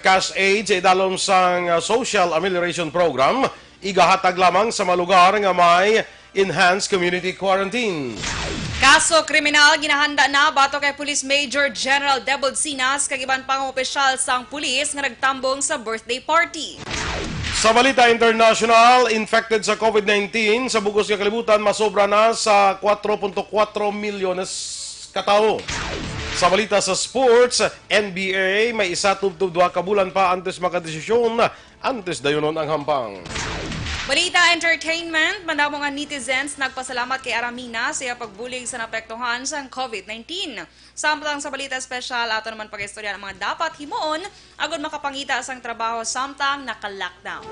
Cash aid sa idalom sang Social Amelioration Program, igahatag lamang sa mga lugar nga may enhanced community quarantine. Kaso kriminal ginahanda na bato kay Police Major General Debod Sinas kag iban pang opisyal sang pulis nga nagtambong sa birthday party. Sa Balita International, infected sa COVID-19 sa bugos nga kalibutan masobra na sa 4.4 milyones katao. Sa balita sa sports, NBA may isa tubtub 2 kabulan pa antes makadesisyon antes dayunon ang hampang. Balita Entertainment, mandamo nga netizens nagpasalamat kay Aramina sa iya pagbulig sa napektuhan sa COVID-19. Samtang sa balita special, ato naman pag-istorya ng mga dapat himuon agad makapangita sang trabaho samtang naka-lockdown.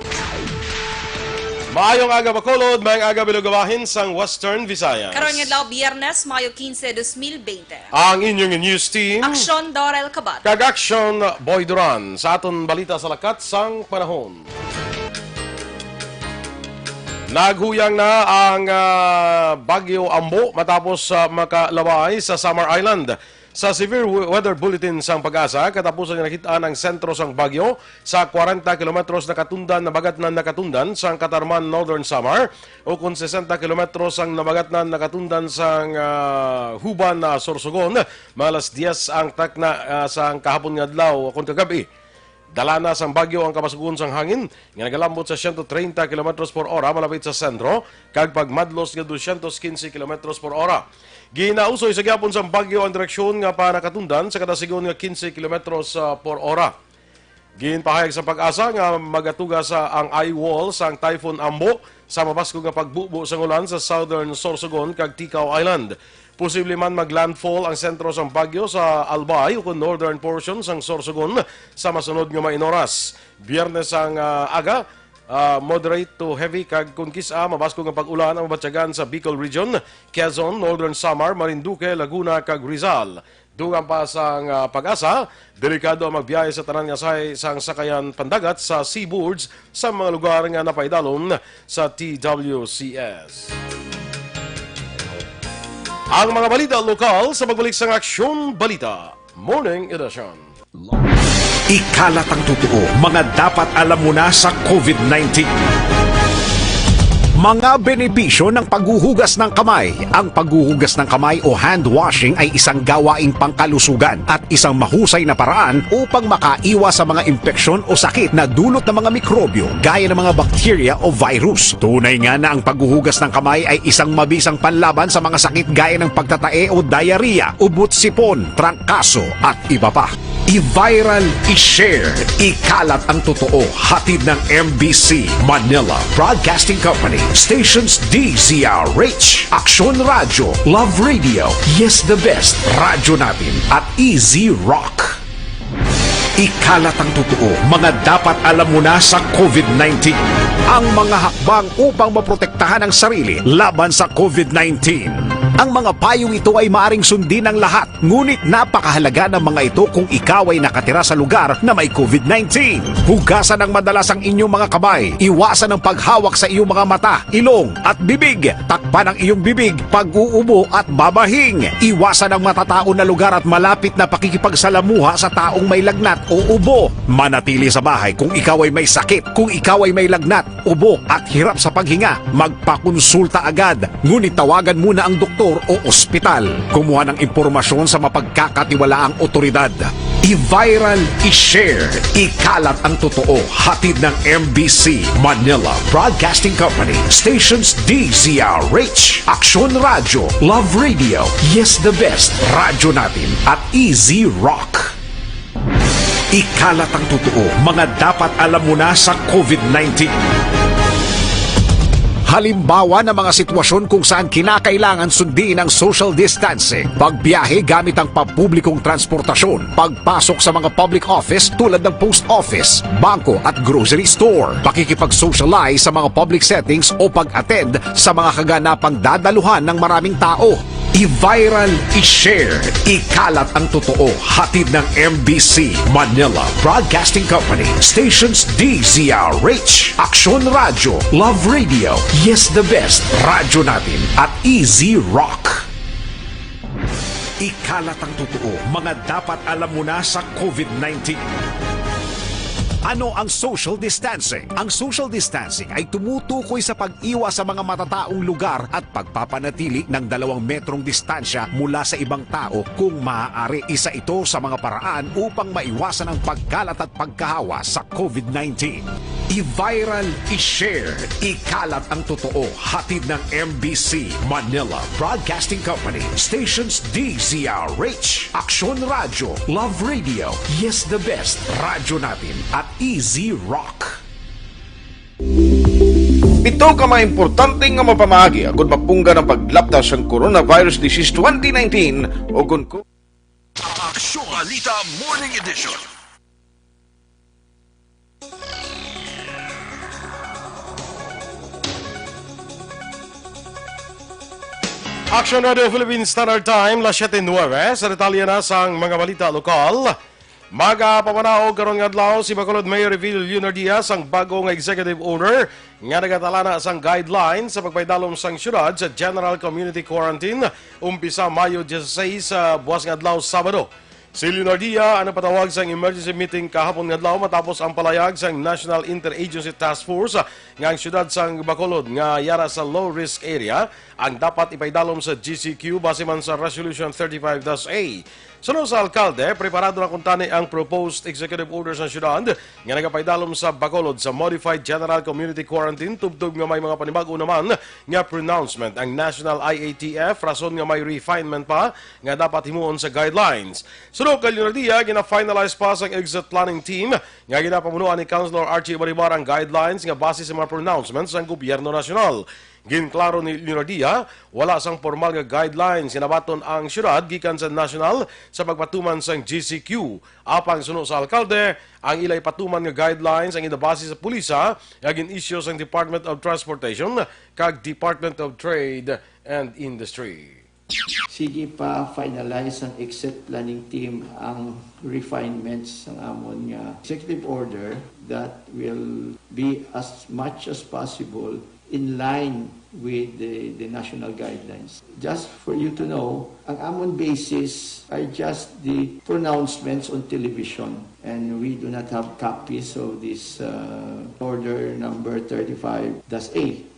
Maayong aga Bacolod, mayang aga bilugawahin sang Western Visayas. Karon nga daw Biyernes, Mayo 15, 2020. Ang inyong news team, Aksyon, Dorel, Cabatu. kag Aksyon, Boy Duran, sa aton balita sa lakat sang panahon. Naghuyang na ang Bagyo Ambo matapos makalaway sa Samar Island. Sa severe weather bulletin sang Pag-asa, katapusan nga nakitaan ang sentro sang Bagyo sa 40 kilometros na katundan na bagatnan na katundan sang Katarman Northern Samar o kung 60 kilometros ang nabagatnan na katundan sang Huban na Sorsogon. Malas 10 ang takna sang kahapon nga adlaw kung kagabi. Dala na sang bagyo ang kapasugon sang hangin nga nagalambot sa 130 km per hora malapit sa sentro kag pagmadlos nga 215 km per hora. Ginausoy sa gyapon sang bagyo ang direksyon nga para katundan sa kada sigon nga 15 km per hora. Ginpahayag sa Pag-asa nga magatuga sa ang eye wall sang Typhoon Ambo sa mabasko nga pagbubo sang ulan sa Southern Sorsogon kag Ticao Island. Posible man maglandfall ang sentro sang bagyo sa Albay o northern portion sang Sorsogon sa masunod nga mga oras. Biyernes ang aga, moderate to heavy kag kun kisa mabasko nga pag-ulan ang mabatyagan sa Bicol Region, Quezon, Northern Samar, Marinduque, Laguna kag Rizal. Dugang pa sang Pag-asa, delikado ang magbiyahe sa tanan nga sang sakayan pandagat sa seaboards sa mga lugar nga napaidalom sa TWCS. Ang mga balita lokal sa pagbalik sang Aksyon Balita Morning Edition. Ikalat ang totoo, mga dapat alam mo na sa COVID-19. Mga benepisyo ng paghuhugas ng kamay. Ang paghuhugas ng kamay o hand washing ay isang gawaing pangkalusugan at isang mahusay na paraan upang makaiwas sa mga impeksyon o sakit na dulot ng mga mikrobyo gaya ng mga bakterya o virus. Tunay nga na ang paghuhugas ng kamay ay isang mabisang panlaban sa mga sakit gaya ng pagtatae o diarrhea, ubot-sipon, trangkaso at iba pa. I-viral, i-share, ikalat ang totoo. Hatid ng MBC Manila Broadcasting Company, stations DZRH, Aksyon Radio, Love Radio, Yes the Best, Radyo Natin at Easy Rock. Ikalat ang totoo, mga dapat alam mo na sa COVID-19. Ang mga hakbang upang maprotektahan ang sarili laban sa COVID-19. Ang mga payong ito ay maaring sundin ng lahat, ngunit napakahalaga ng mga ito kung ikaw ay nakatira sa lugar na may COVID-19. Hugasan ng madalas ang inyong mga kamay, iwasan ang paghawak sa iyong mga mata, ilong at bibig, takpan ang iyong bibig, pag-uubo at babahing. Iwasan ang matatao na lugar at malapit na pakikipagsalamuha sa taong may lagnat o ubo. Manatili sa bahay kung ikaw ay may sakit, kung ikaw ay may lagnat, ubo at hirap sa paghinga, magpakonsulta agad. Ngunit tawagan muna ang doktor o ospital. Kumuha ng impormasyon sa mapagkakatiwalaang otoridad. I-viral, i-share, ikalat ang totoo. Hatid ng MBC Manila Broadcasting Company, stations DZRH, Aksyon Radio, Love Radio, Yes the Best, Radyo Natin at Easy Rock. Ikalat ang totoo, mga dapat alam mo na sa COVID-19. Halimbawa ng mga sitwasyon kung saan kinakailangan sundin ang social distancing, pagbiyahe gamit ang pampublikong transportasyon, pagpasok sa mga public office tulad ng post office, bangko at grocery store, pakikipag-socialize sa mga public settings o pag-attend sa mga kaganapang dadaluhan ng maraming tao. I-viral, i-share, ikalat ang totoo. Hatid ng MBC Manila Broadcasting Company, stations DZRH, Aksyon Radio, Love Radio, Yes the Best, Radyo Natin at Easy Rock. Ikalat ang totoo, mga dapat alam mo na sa COVID-19. Ano ang social distancing? Ang social distancing ay tumutukoy sa pag-iwas sa mga matataong lugar at pagpapanatili ng 2 metrong distansya mula sa ibang tao kung maaari. Isa ito sa mga paraan upang maiwasan ang pagkalat at pagkahawa sa COVID-19. I-viral, i-share, ikalat ang totoo. Hatid ng MBC Manila Broadcasting Company, stations DZRH, Aksyon Radio, Love Radio, Yes the Best, Radyo Natin at Easy Rock. Ito ka mga importante nga mapamagi agud mapungga ng paglaptas sa coronavirus disease 2019 o kung Aksyon Balita Morning Edition. Aksyon Radio Philippine Standard Time, las 7:09, sa detalye na sa mga balita lokal. Magapamanaog karon nga adlaw si Bacolod Mayor Leonard Diaz ang bagong executive order nga nagatalana sang guidelines sa pagpaydalom sang syudad sa General Community Quarantine umpisa Mayo 16 sa buwas nga adlaw Sabado. Si Leonard Diaz ang patawag sang emergency meeting kahapon nga adlaw matapos ang palayag sang National Interagency Task Force nga ang syudad sang Bacolod nga yara sa low risk area ang dapat ipaydalom sa GCQ base man sa Resolution 35-A. Sunod sa alkalde, preparado na kuntani ang proposed executive order sa syudad nga nagapaydalom sa Bacolod sa Modified General Community Quarantine tubtog nga may mga panibago naman nga pronouncement ang National IATF rason nga may refinement pa nga dapat himuon sa guidelines. Sunod kay Leonard Diaz, gina-finalize pa sa exit planning team nga ginapamunuan ni Councilor Archie Baribar ang guidelines nga base sa mga pronouncements ng gobyerno nasyonal. Ginklaro ni Leonard Diaz, wala sang formal nga guidelines sinabaton ang syudad gikan sa national sa pagpatuman sang GCQ. Apang suno sa alkalde, ang ilay patuman nga guidelines ang inabase sa pulisa nga gin-issue sang Department of Transportation kag Department of Trade and Industry. Sige pa finalize ang exit planning team ang refinements ng amon nga executive order that will be as much as possible in line with the national guidelines. Just for you to know, ang amon basis are just the pronouncements on television, and we do not have copies of this order number 35-A.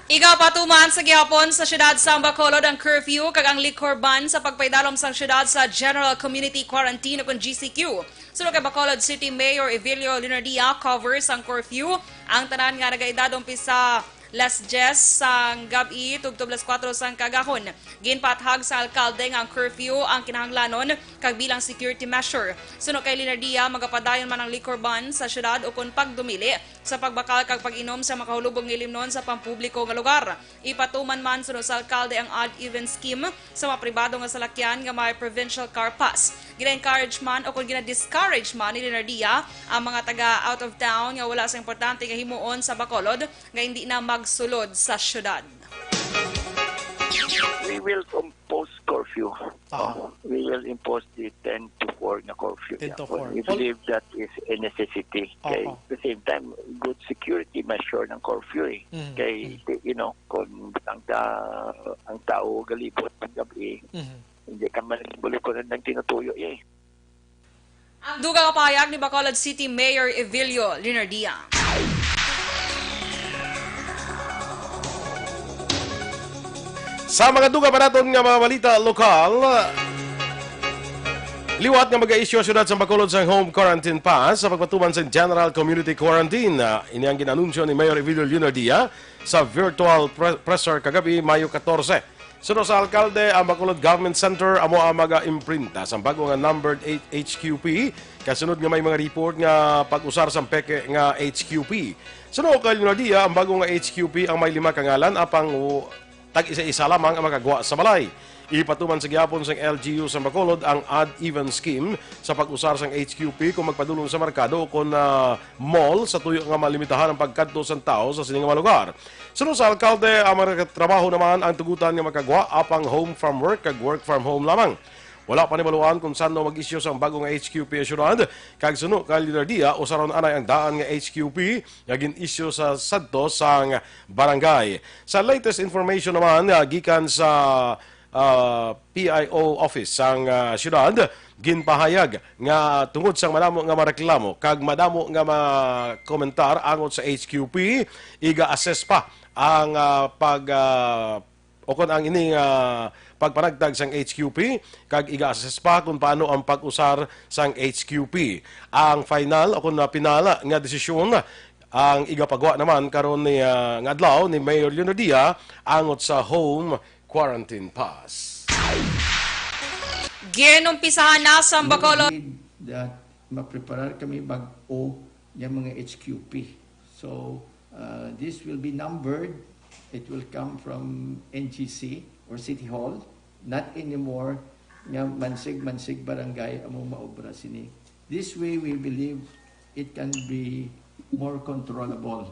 Igapatuman sa gihapon sa syudad sa Bacolod ang curfew kag ang liquor ban sa pagpaydalom sang syudad sa General Community Quarantine o GCQ. Sunod kay Bacolod City Mayor Evelio Linardia covers ang curfew. Ang tanan nga nagaedad umpisa Las 10 sang gabi tugtog Las 4 sang kagahon. Ginpathag sa alkalde nga ang curfew ang kinahanglanon kag bilang security measure. Sunod kay Linardia, magapadayon man ang liquor ban sa syudad ukon pagdumili sa pagbakal kag pag-inom sa makahulubong ilimnon sa pampubliko nga lugar. Ipatuman man sunod sa alkalde ang odd-even scheme sa mga pribado nga salakyan nga may provincial car pass. Gina-encourage man o kung gina-discourage man ni Linardia ang mga taga out of town nga wala sa importante nga himuon sa Bacolod nga hindi na magsulod sa syudad. We will impose curfew. We will impose the 10 to 4 na curfew. 10 to 4. We believe that is a necessity. Okay? At the same time, good security measure ng curfew. Kay, you know, kung ang tao galibot ng gabi, hindi ka manibuli ko ng tinutuyo eh. Ang dugang pahayag ni Bacolod City Mayor Evelio Linardia. Sa mga duga pa naton nga mga balita lokal, liwat nga mag-i-issue ang syudad sa Bacolod sa home quarantine pass sa pagpatuman sa General Community Quarantine. Ini ang ginanunsyo ni Mayor Evelio Leonardia sa virtual presser kagabi, Mayo 14. Sunod sa alkalde, ang Bacolod Government Center amo ang mag-imprinta sa bago nga numbered HQP. Kasunod nga may mga report nga pag-usar sa peke nga HQP. Sunod kay Leonardia, ang bago nga HQP ang may 5 kangalan apang tag-isa-isa lamang ang makagawa sa balay. Ipatuman sa gihapon sa LGU sa Bacolod ang odd-even scheme sa pag-usar sa HQP kung magpadulong sa merkado o kung mall sa tuyo nga malimitahan ang pagkadto sa tao sa sining mga lugar. Sunod sa alkalde, ang mga trabaho naman ang tugutan nga makagawa apang home from work kag work from home lamang. Wala pa nibaluan kung saan mag-issue sa bagong HQP syudad. Kag suno kay Leonardia, usaron anay ang daan nga HQP nga gin-issue sa sadto sang barangay. Sa latest information naman gikan sa PIO office sang syudad, ginpahayag nga tungod sa madamo nga mareklamo kag madamo nga komentar angot sa HQP, iga-assess pa ang o kung ang ining pagpanagtag sang HQP, kag iga-assess pa kung paano ang pag-usar sang HQP. Ang final o kung pinala nga desisyon ang igapagawa naman karon ni nga adlaw ni Mayor Leonadia angot sa home quarantine pass. Ginumpisahan na sa Bacolod We need that mapreparar kami bag-o ng mga HQP. So, this will be numbered. It will come from NGC or City Hall. Not anymore nga mansig barangay among maobra sini. This way, we believe it can be more controllable.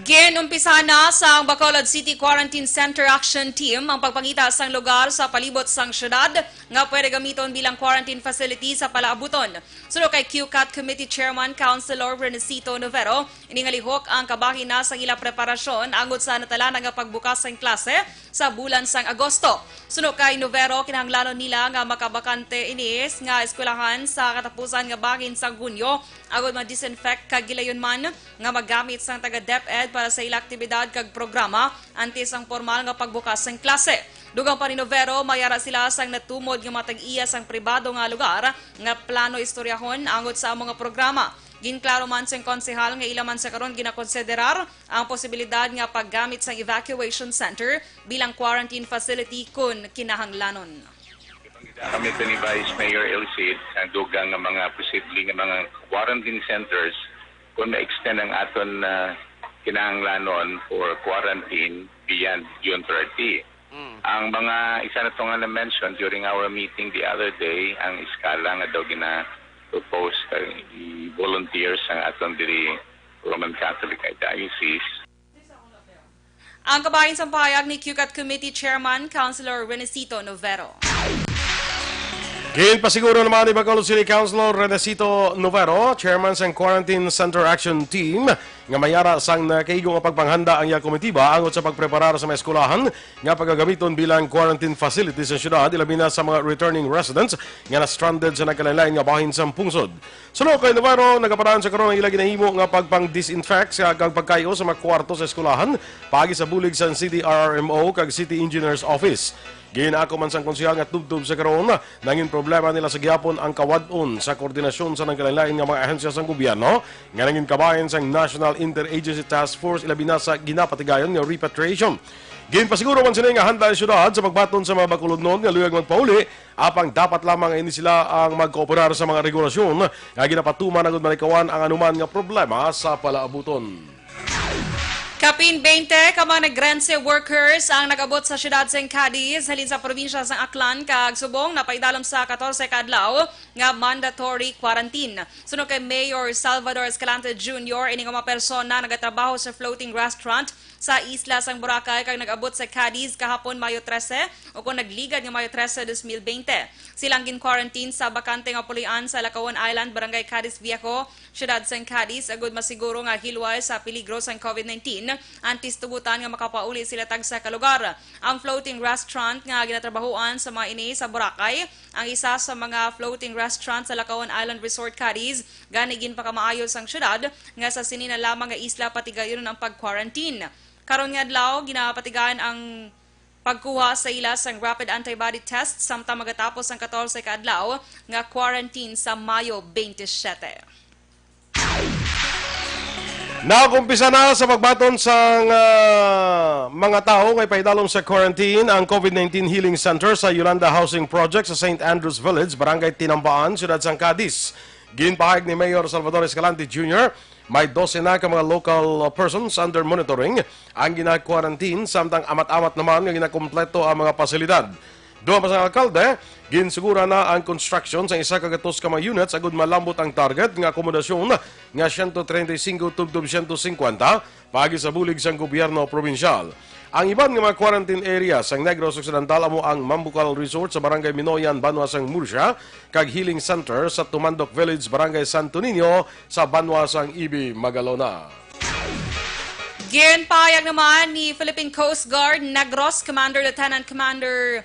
Ginumpisa na sa Bacolod City Quarantine Center Action Team ang pagpangita sang lugar sa palibot sang syudad nga pwede gamiton bilang quarantine facility sa palaabuton. Sulo kay QCAT Committee Chairman Councilor Renesito Novero, iningalihok ang kabahin na sang ila preparasyon angot sa natalanan nga pagbukas sang klase sa bulan sang Agosto. Sulo kay Novero, kinahanglanon nila nga makabakante inis nga eskwelahan sa katapusan nga bahin sang Hunyo agod ma-disinfect kag gilayon man nga magamit sang taga DepEd para sa ila aktibidad kag programa antes ang formal nga pagbukas ng klase. Dugang pa ni Novero, mayara sila sang natumod nga matag-iya sang pribado nga lugar nga plano istoryahon angot sa mga programa. Ginklaro man sa konsehal nga ilaman sa karon ginakonsiderar ang posibilidad nga paggamit sang evacuation center bilang quarantine facility kun kinahanglanon. Kami ito ni Vice Mayor Elcid ang dugang nga mga posibleng mga quarantine centers kung ma-extend ang aton kinahanglanon for quarantine beyond June 30. Ang mga isa na ito nga na-mention during our meeting the other day, ang iskala nga daw gina-propose i-volunteers ang aton diri Roman Catholic Diocese. Ang kabahin sa pahayag ni QCAT Committee Chairman Councilor Renesito Novero. Pasiguro naman ni Bacolod City Councilor Renesito Novero, Chairman sa Quarantine Center Action Team, nga mayara sang nakaigong pagpanghanda ang iya komitiba angot sa pagpreparar sa mga eskulahan nga pagagamiton bilang quarantine facilities sa syudad, ilabi na sa mga returning residents nga na-stranded sa nagkalain nga bahin sa pungsod. Suno kay Novero, nagaparaan sa karon ang ila ginahimo nga pagpang-disinfect sa kag pagkayo sa mga kwarto sa eskulahan pagi sa bulig sa City RRMO kag City Engineers Office. Ginako man sang konsehal nga tubtub sa karon nangin problema nila sa gihapon ang kawadon sa koordinasyon sa nagkalain nga mga ahensya sa gobyerno nga nangin kabahin sang National Interagency Task Force ilabi na sa ginapatigayon nga repatriation. Ginpasiguro man sila nga handa ang syudad sa pagbaton sa mga bakulodnon nga luyag magpauli apang dapat lamang ini sila ang magkooperar sa mga regulasyon nga ginapatuman agud malikawan ang anuman nga problema sa palaabuton. Kapin 20 ka mga nagrense workers ang nagabot sa siyudad sa Cadiz halin sa probinsya sa Aklan kag Subong na paidalom sa 14 ka adlaw nga mandatory quarantine. Suno kay Mayor Salvador Escalante Jr. ini nga mga persona nagatrabaho sa floating restaurant sa isla sang Boracay kag nagabot sa Cadiz kahapon Mayo 13 o kung nagligad nga Mayo 13, 2020. Silang gin-quarantine sa bakante nga pulian sa Lacaon Island, Barangay Cadiz Viejo, siyudad sang Cadiz agud masiguro nga hilway sa peligro sang COVID-19 antis tugutan nga makapauli sila tag sa kalugar. Ang floating restaurant nga ginatrabahuan sa mga ini sa Boracay, ang isa sa mga floating restaurant sa Lacaon Island Resort Cadiz, ganigin pa kamaayos ang syudad nga sa sinina lamang nga isla patigayon ang pag-quarantine. Karon nga adlaw ginapatigaan ang pagkuha sa ila sang rapid antibody test samtang magatapos ang 14 ka adlaw nga quarantine sa Mayo 27. Nakumpisa na sa pagbaton sa mga tao kay paidalom sa quarantine ang COVID-19 Healing Center sa Yolanda Housing Project sa St. Andrews Village, Barangay Tinambaan, Siyudad sang Cadiz. Ginpahayag ni Mayor Salvador Escalante Jr., may 12 na ka mga local persons under monitoring ang gina-quarantine samtang amat-amat naman nga ginakompleto ang mga pasilidad. Doon pa sa alkalde, ginsugura na ang construction sa isa kagatos ka mga units agud malambot ang target nga akomodasyon nga 135 tubtob 150 pagi sa bulig sang gobyerno probinsyal. Ang iban nga mga quarantine area sang Negros Occidental amo ang Mambucal Resort sa Barangay Minoyan, Banwa sang Murcia, kag Healing Center sa Tumandok Village, Barangay Santo Niño sa Banwa sang Ibi, Magalona. Ginpahayag naman ni Philippine Coast Guard Negros Commander Lieutenant Commander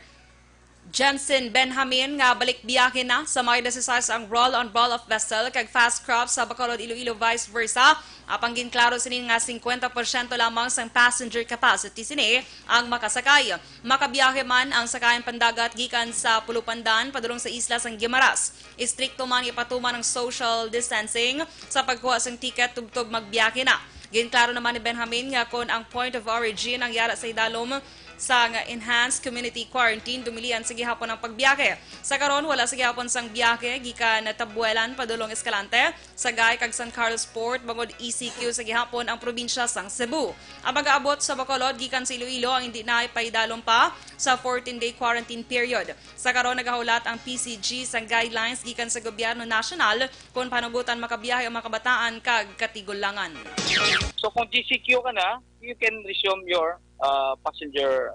Jensen Benjamin nga balik biyahe na sa may 16 ang roll-on-roll of vessel kag fast craft sa Bacolod, Iloilo vice versa. Apang ginklaro sini nga 50% lamang sang passenger capacity sini ang makasakay. Makabiyahe man ang sakayan pandagat gikan sa Pulupandan padulong sa isla sang Guimaras. Istrikto man ipatuman ang social distancing sa pagkuha sang ticket tubtog magbiyahe na. Ginklaro naman ni Benjamin nga kon ang point of origin ang yara sa idalom sa enhanced community quarantine dumilian sa gihapon ng pagbiyahe. Sa karon wala sa gihapon sang biyahe gikan Tabuelan padulong Escalante, Sagay kag San Carlos Port bangod ECQ sa gihapon ang probinsya sang Cebu. Ang pag-aabot sa Bacolod gikan sa Iloilo ang hindi na paidalom pa sa 14-day quarantine period. Sa karon nagahulat ang PCG sang guidelines gikan sa gobyerno nasyonal kung panugutan makabiyahe ang mga kabataan kag katigulangan. So kung GCQ ka na, you can resume your passenger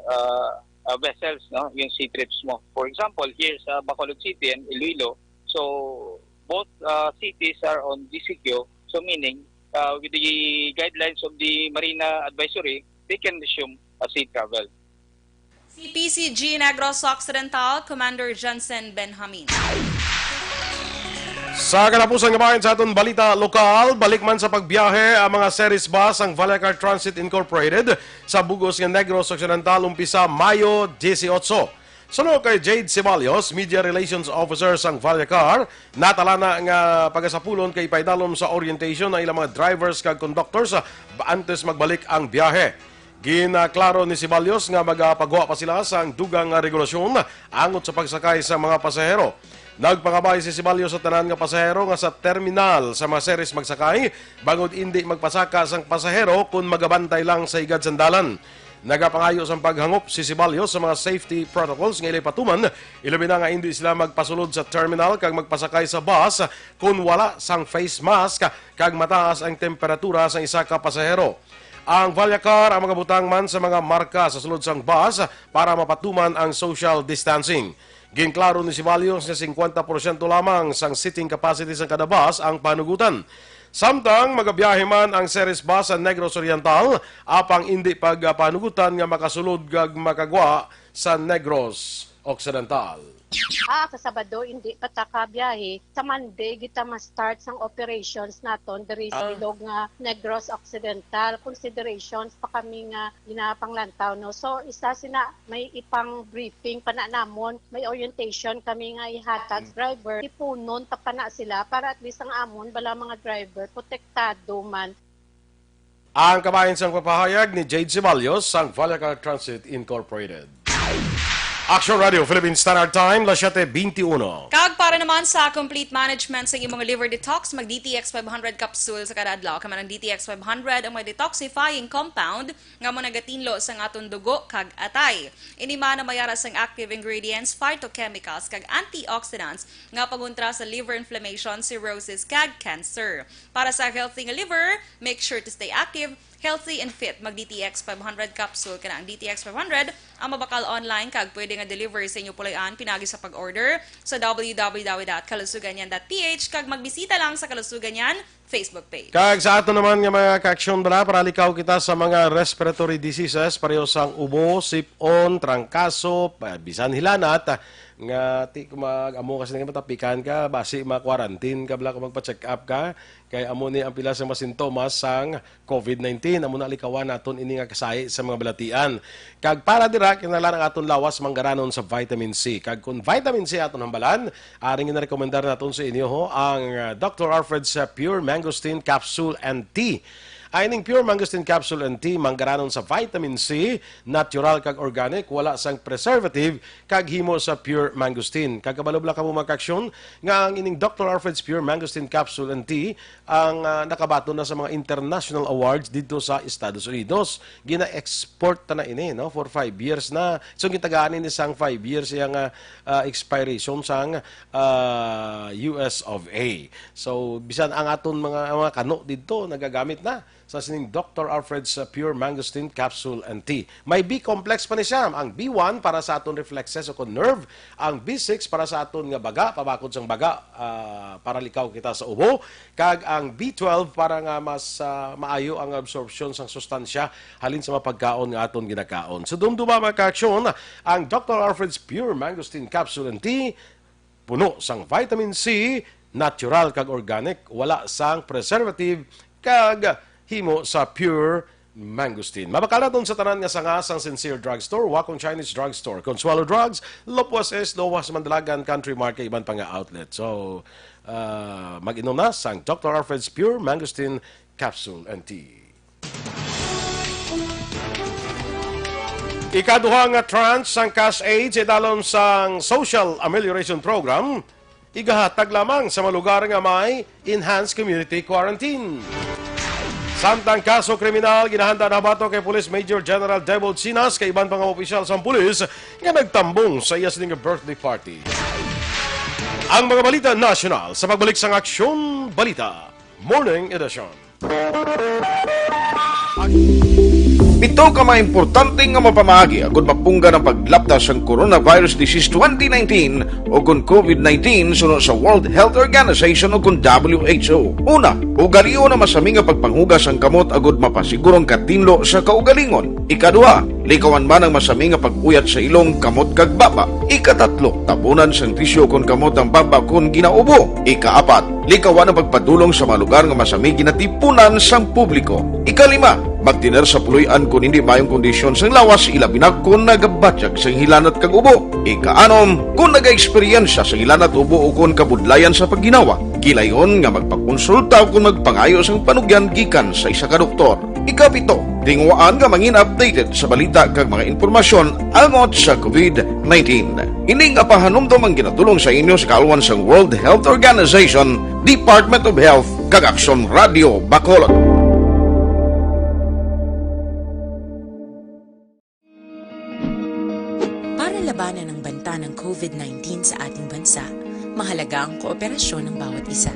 vessels, no? Yung sea trips mo. For example, here sa Bacolod City and Iloilo, so both cities are on GCQ. So meaning, with the guidelines of the Marina Advisory, they can resume sea travel. Si PCG Negros Occidental, Commander Jensen Benjamin. Sa kalapusan nga bahin sa aton balita lokal, balik man sa pagbiyahe ang mga series bus ang Balita Transit Incorporated sa Bugos nga Negros Occidental umpisa Mayo 18. Sunod kay Jade Ceballos, Media Relations Officer sang Vallecar, natala na nga pagasapulon kay paidalom sa orientation ng ilang mga drivers kag conductors antes magbalik ang biyahe. Ginaklaro ni Ceballos nga magapagawa pa sila sa dugang nga regulasyon angot sa pagsakay sa mga pasahero. Nagpangabay si Ceballos sa tanan nga pasahero nga sa terminal sa mga series magsakay bangod hindi magpasaka sang pasahero kung magabantay lang sa igad sandalan. Nagapangayo sang paghangop si Ceballos sa mga safety protocols nga ilay patuman, ilabi na nga hindi sila magpasulod sa terminal kag magpasakay sa bus kung wala sang face mask kag mataas ang temperatura sa isa ka pasahero. Ang Vallecar ang mga butang man sa mga marka sa sulod sang bus para mapatuman ang social distancing. Ginklaro ni Ceballos na 50% lamang sang sitting capacity sa kada bus ang panugutan. Samtang magabiyahe man ang series bus sa Negros Oriental, apang hindi pagpanugutan nga makasulod kag makagwa sa Negros Occidental. Sa Sabado hindi pa ta kabiyahe. Sa Monday kita ma-start sang operations naton diri sa ilog nga Negros Occidental. Considerations pa kami nga ginapanglantaw no. So isa sina may ipang briefing pa na namon, may orientation kami nga ihatag driver. Ipunon ta pa na sila para at least ang amon bala mga driver protektado man. Ang kabayan sang papahayag ni Jade Ceballos sang Vallecar Transit Incorporated. Aksyon Radio, Philippine Standard Time, 7:21. Kag para naman sa complete management sa imong liver detox, mag DTX 500 capsule sa kada adlaw. Kama ng DTX 500 ang may detoxifying compound nga mo nagatinlo sa aton dugo kag atay. Ini man na mayara sang active ingredients, phytochemicals kag antioxidants nga paguntra sa liver inflammation, cirrhosis kag cancer. Para sa healthy nga liver, make sure to stay active, healthy and fit. Mag DTX 500 capsule ka na. Ang DTX 500 ang mabakal online kag pwede nga deliver sa inyo pulayan pinagi sa pag-order sa www.kalusuganyan.ph kag magbisita lang sa Kalusuganyan Facebook page. Kag sa ato naman nga mga ka-aksyon bala para likaw kita sa mga respiratory diseases pareho sang ubo, sipon, trangkaso, bisan hilanat nga ti mag-amo kasi nga matapikan ka basi ma-quarantine ka bala kung magpa-check up ka kay amo ni ang pila sa mga sintomas sang COVID-19 amo na likawan naton ini nga kasay sa mga balatian. Kag para dira kinahanglan ang aton lawas manggaranon sa vitamin C. Kag kung vitamin C aton hambalan, aring ina-rekomendar naton sa inyo ho ang Dr. Alfred's Pure Mangosteen Capsule and Tea. Aining Pure Mangosteen Capsule and Tea manggaranon sa vitamin C, natural kag organic, wala sang preservative kag himo sa Pure Mangosteen. Kag kabalo ka mo magka-aksyon nga ang ining Dr. Alfred's Pure Mangosteen Capsule and Tea ang nakabato na sa mga international awards dito sa Estados Unidos. Gina-export ta na ini no for 5 years na. So gitagaan ni sang 5 years yang expiration sang US of A. So bisan ang aton mga kano dito nagagamit na sa sining Dr. Alfred's Pure Mangosteen Capsule and Tea. May B-complex pa ni siya. Ang B1 para sa aton reflexes o nerve, ang B6 para sa aton nga baga, pabakod sang baga, para likaw kita sa ubo, kag ang B12 para nga mas maayo ang absorption sang sustansya halin sa mapagkaon nga aton ginakaon. So dumduma mga ka-aksyon, ang Dr. Alfred's Pure Mangosteen Capsule and Tea puno sang vitamin C, natural kag organic, wala sang preservative kag himo sa pure mangosteen. Mabakala doon sa tanan nga sanga sang Sincere Drugstore, Wakong Chinese Drugstore, Consuelo Drugs, Lopwas S, Lowas Mandalagan, Country Market, iban pa nga outlet. So, mag-inom na sang Dr. Alfred's Pure Mangosteen Capsule and Tea. Ikaduha nga tranche sang cash aid sa dalom sang Social Amelioration Program, igahatag lamang sa mga lugar nga may enhanced community quarantine. Samtang kaso kriminal, ginahanda na bato kay Police Major General Debold Sinas kay iban pang opisyal sa pulis nga nagtambong sa iya sining birthday party. Ang mga balita national sa pagbalik sang Aksyon Balita Morning Edition. Ito ka mga importante nga mapamagi agud mapungga ng paglaptas sang Coronavirus Disease 2019 o kung COVID-19 sunod sa World Health Organization o kung WHO. Una, ugalion na masami nga pagpanghugas ang kamot agud mapasigurong katinlo sa kaugalingon. Ikaduha, likawan man ang masami nga pag-uyat sa ilong kamot kag baba. Ikatatlo, tabunan sang tisyo kon kamot ang baba kung ginaubo. Ikaapat, likawan ang pagpadulong sa mga lugar nga masami ginatipunan sang publiko. Ikalima, magtiner sa puluyan kung hindi mayong kondisyon sang lawas, ilabi na kung nagabatyag sang hilanat kag ubo. Ikaanom, kung nag-experiensya sa hilanat ubo o kung kabudlayan sa pagginawa. Kilayon nga magpakonsulta o kung magpangayo sang panugyan gikan sa isa ka doktor. Ikapito, tinguaan nga mangin updated sa balita kag mga impormasyon angot sa COVID-19. Ining apahanumdom ang ginatulong sa inyo sa kalwan sang World Health Organization, Department of Health, kag Aksyon Radio Bacolod. Labanan ng banta ng COVID-19 sa ating bansa, mahalaga ang kooperasyon ng bawat isa.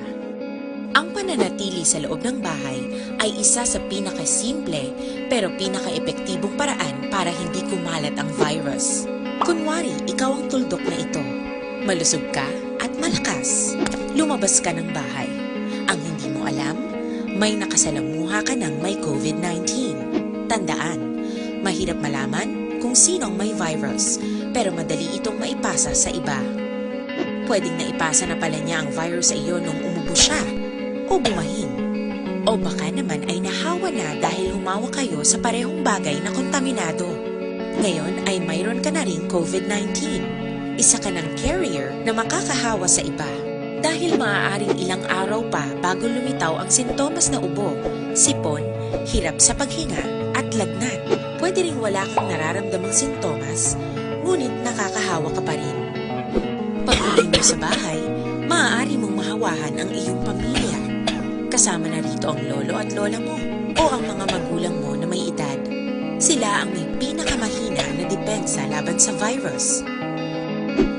Ang pananatili sa loob ng bahay ay isa sa pinakasimple pero pinaka-epektibong paraan para hindi kumalat ang virus. Kunwari, ikaw ang tuldok na ito. Malusog ka at malakas. Lumabas ka ng bahay. Ang hindi mo alam, may nakasalamuha ka ng may COVID-19. Tandaan, mahirap malaman kung sinong may virus, pero madali itong maipasa sa iba. Pwedeng naipasa na pala niya ang virus sa iyo nung umubo siya, o bumahin. O baka naman ay nahawa na dahil humawa kayo sa parehong bagay na kontaminado. Ngayon ay mayroon ka na ring COVID-19. Isa ka ng carrier na makakahawa sa iba. Dahil maaaring ilang araw pa bago lumitaw ang sintomas na ubo, sipon, hirap sa paghinga, at lagnat. Pwede ring wala kang nararamdamang sintomas, ngunit nakakahawa ka pa rin. Pag-uwi mo sa bahay, maaari mong mahawahan ang iyong pamilya. Kasama na rito ang lolo at lola mo o ang mga magulang mo na may edad. Sila ang may pinakamahina na depensa laban sa virus.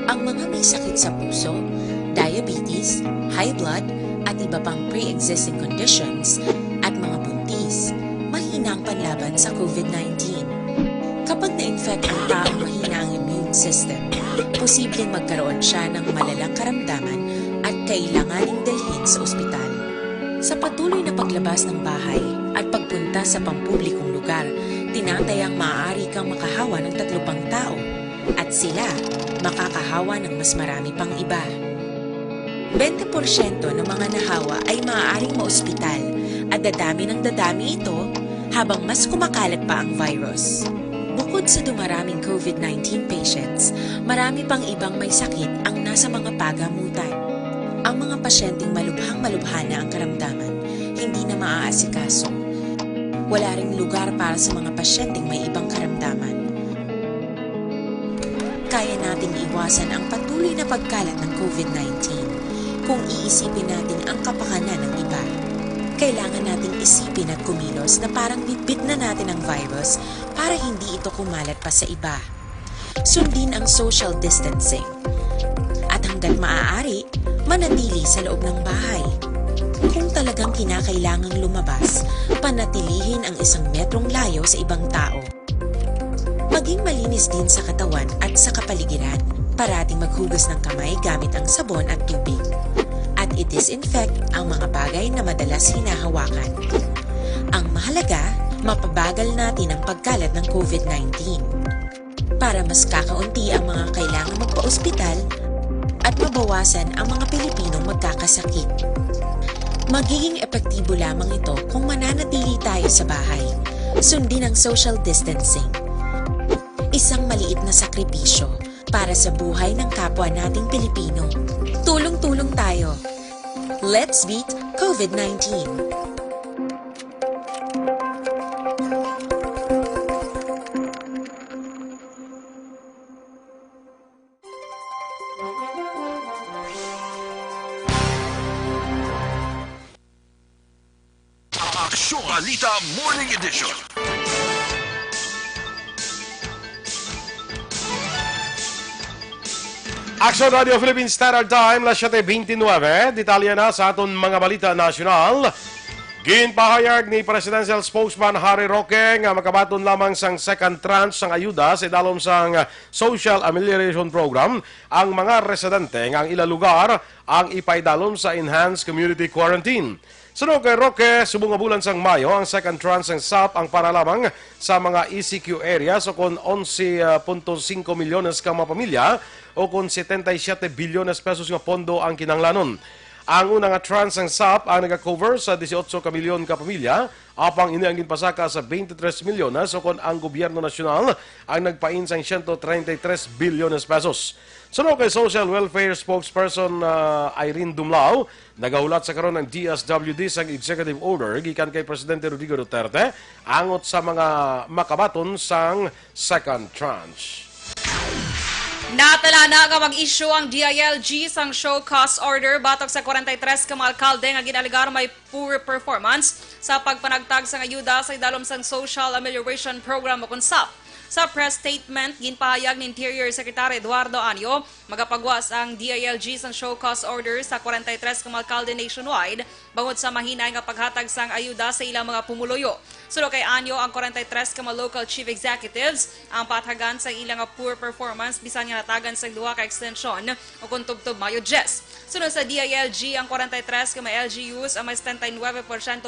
Ang mga may sakit sa puso, diabetes, high blood, at iba pang pre-existing conditions at mga buntis, mahina ang panlaban sa COVID-19. Kapag na-infect ang taong mahina ang immune system, posibleng magkaroon siya ng malalang karamdaman at kailanganing dalhin sa ospital. Sa patuloy na paglabas ng bahay at pagpunta sa pampublikong lugar, tinatayang maaari kang makahawa ng 3 pang tao at sila makakahawa ng mas marami pang iba. 20% ng mga nahawa ay maaaring maospital at dadami ng dadami ito habang mas kumakalat pa ang virus. Bukod sa dumaraming COVID-19 patients, marami pang ibang may sakit ang nasa mga pagamutan. Ang mga pasyenteng malubhang-malubha na ang karamdaman, hindi na maaasikaso. Wala ring lugar para sa mga pasyenteng may ibang karamdaman. Kaya nating iwasan ang patuloy na pagkalat ng COVID-19 kung iisipin natin ang kapakanan ng iba. Kailangan nating isipin at kumilos na parang bitbit na natin ang virus para hindi ito kumalat pa sa iba. Sundin ang social distancing. At hanggat maaari, manatili sa loob ng bahay. Kung talagang kinakailangang lumabas, panatilihin ang 1 metrong layo sa ibang tao. Maging malinis din sa katawan at sa kapaligiran. Parating maghugas ng kamay gamit ang sabon at tubig. At i-disinfect ang mga bagay na madalas hinahawakan. Ang mahalaga, mapabagal natin ang pagkalat ng COVID-19 para mas kakaunti ang mga kailangang magpa-ospital at mabawasan ang mga Pilipinong magkakasakit. Magiging epektibo lamang ito kung mananatili tayo sa bahay. Sundin ang social distancing. Isang maliit na sakripisyo para sa buhay ng kapwa nating Pilipino. Tulong-tulong tayo. Let's beat COVID-19. Aksyon Balita Morning Edition. Aksyon Radio Philippines Standard Time, las 7:29. Detalye na sa aton mga balita nasyonal. Ginpahayag ni Presidential Spokesman Harry Roque nga makabaton lamang sang second tranche sang ayuda sa idalom sang Social Amelioration Program ang mga residente nga ang ila lugar ang ipaidalom sa Enhanced Community Quarantine. Sunod kay Roque, subong nga bulan sang Mayo, ang second tranche ng SAP ang para lamang sa mga ECQ areas o kon 11.5 milyones ka mga pamilya o kon 77 bilyones pesos nga pondo ang kinanglanon. Ang unang tranche ng SAP ang nag-cover sa 18 ka milyon ka pamilya, apang ini ang ginpasaka sa 23 milyones o kon ang gobyerno nasyonal ang nagpain sang 133 bilyones pesos. Sunod kay Social Welfare Spokesperson Irene Dumlao, nagahulat sa karon ng DSWD sang executive order gikan kay Presidente Rodrigo Duterte angot sa mga makabaton sang second tranche. Natala na nga mag-issue ang DILG sang show cause order batok sa 43 ka mga alkalde nga ginaligar may poor performance sa pagpanagtag sang ayuda sa idalom sang Social Amelioration Program o SAP. Sa press statement, ginpahayag ni Interior Secretary Eduardo Anyo, magapagwas ang DILG sang show cause order sa 43 ka mga alkalde nationwide bangod sa mahinay nga paghatag sang ayuda sa ilang mga pumuluyo. Sulo kay Anyo, ang 43 ka mga local chief executives ang pathagan sa ilang poor performance bisan nga natagan sa duha ka extension o kung tubtob Mayo 10. Sunod sa DILG, ang 43 ka mga LGUs ang may 79%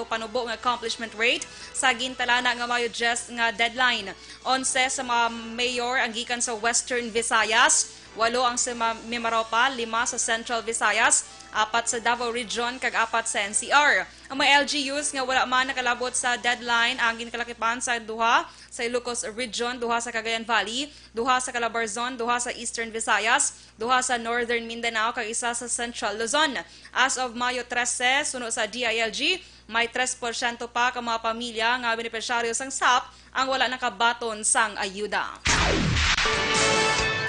panubo nga accomplishment rate sa gintalana nga Mayo 10 nga deadline. 11 sa mga mayor ang gikan sa Western Visayas, 8 ang sa Mimaropa, 5 sa Central Visayas, 4 sa Davao Region, kag 4 sa NCR. Ang mga LGUs nga wala man nakalabot sa deadline ang ginakalakipan sa duha sa Ilocos Region, duha sa Cagayan Valley, duha sa Calabarzon, duha sa Eastern Visayas, duha sa Northern Mindanao, kag isa sa Central Luzon. As of Mayo 13, sunod sa DILG, may 3% pa ka mga pamilya nga benepisyaryo sang SAP ang wala nakabaton sang ayuda.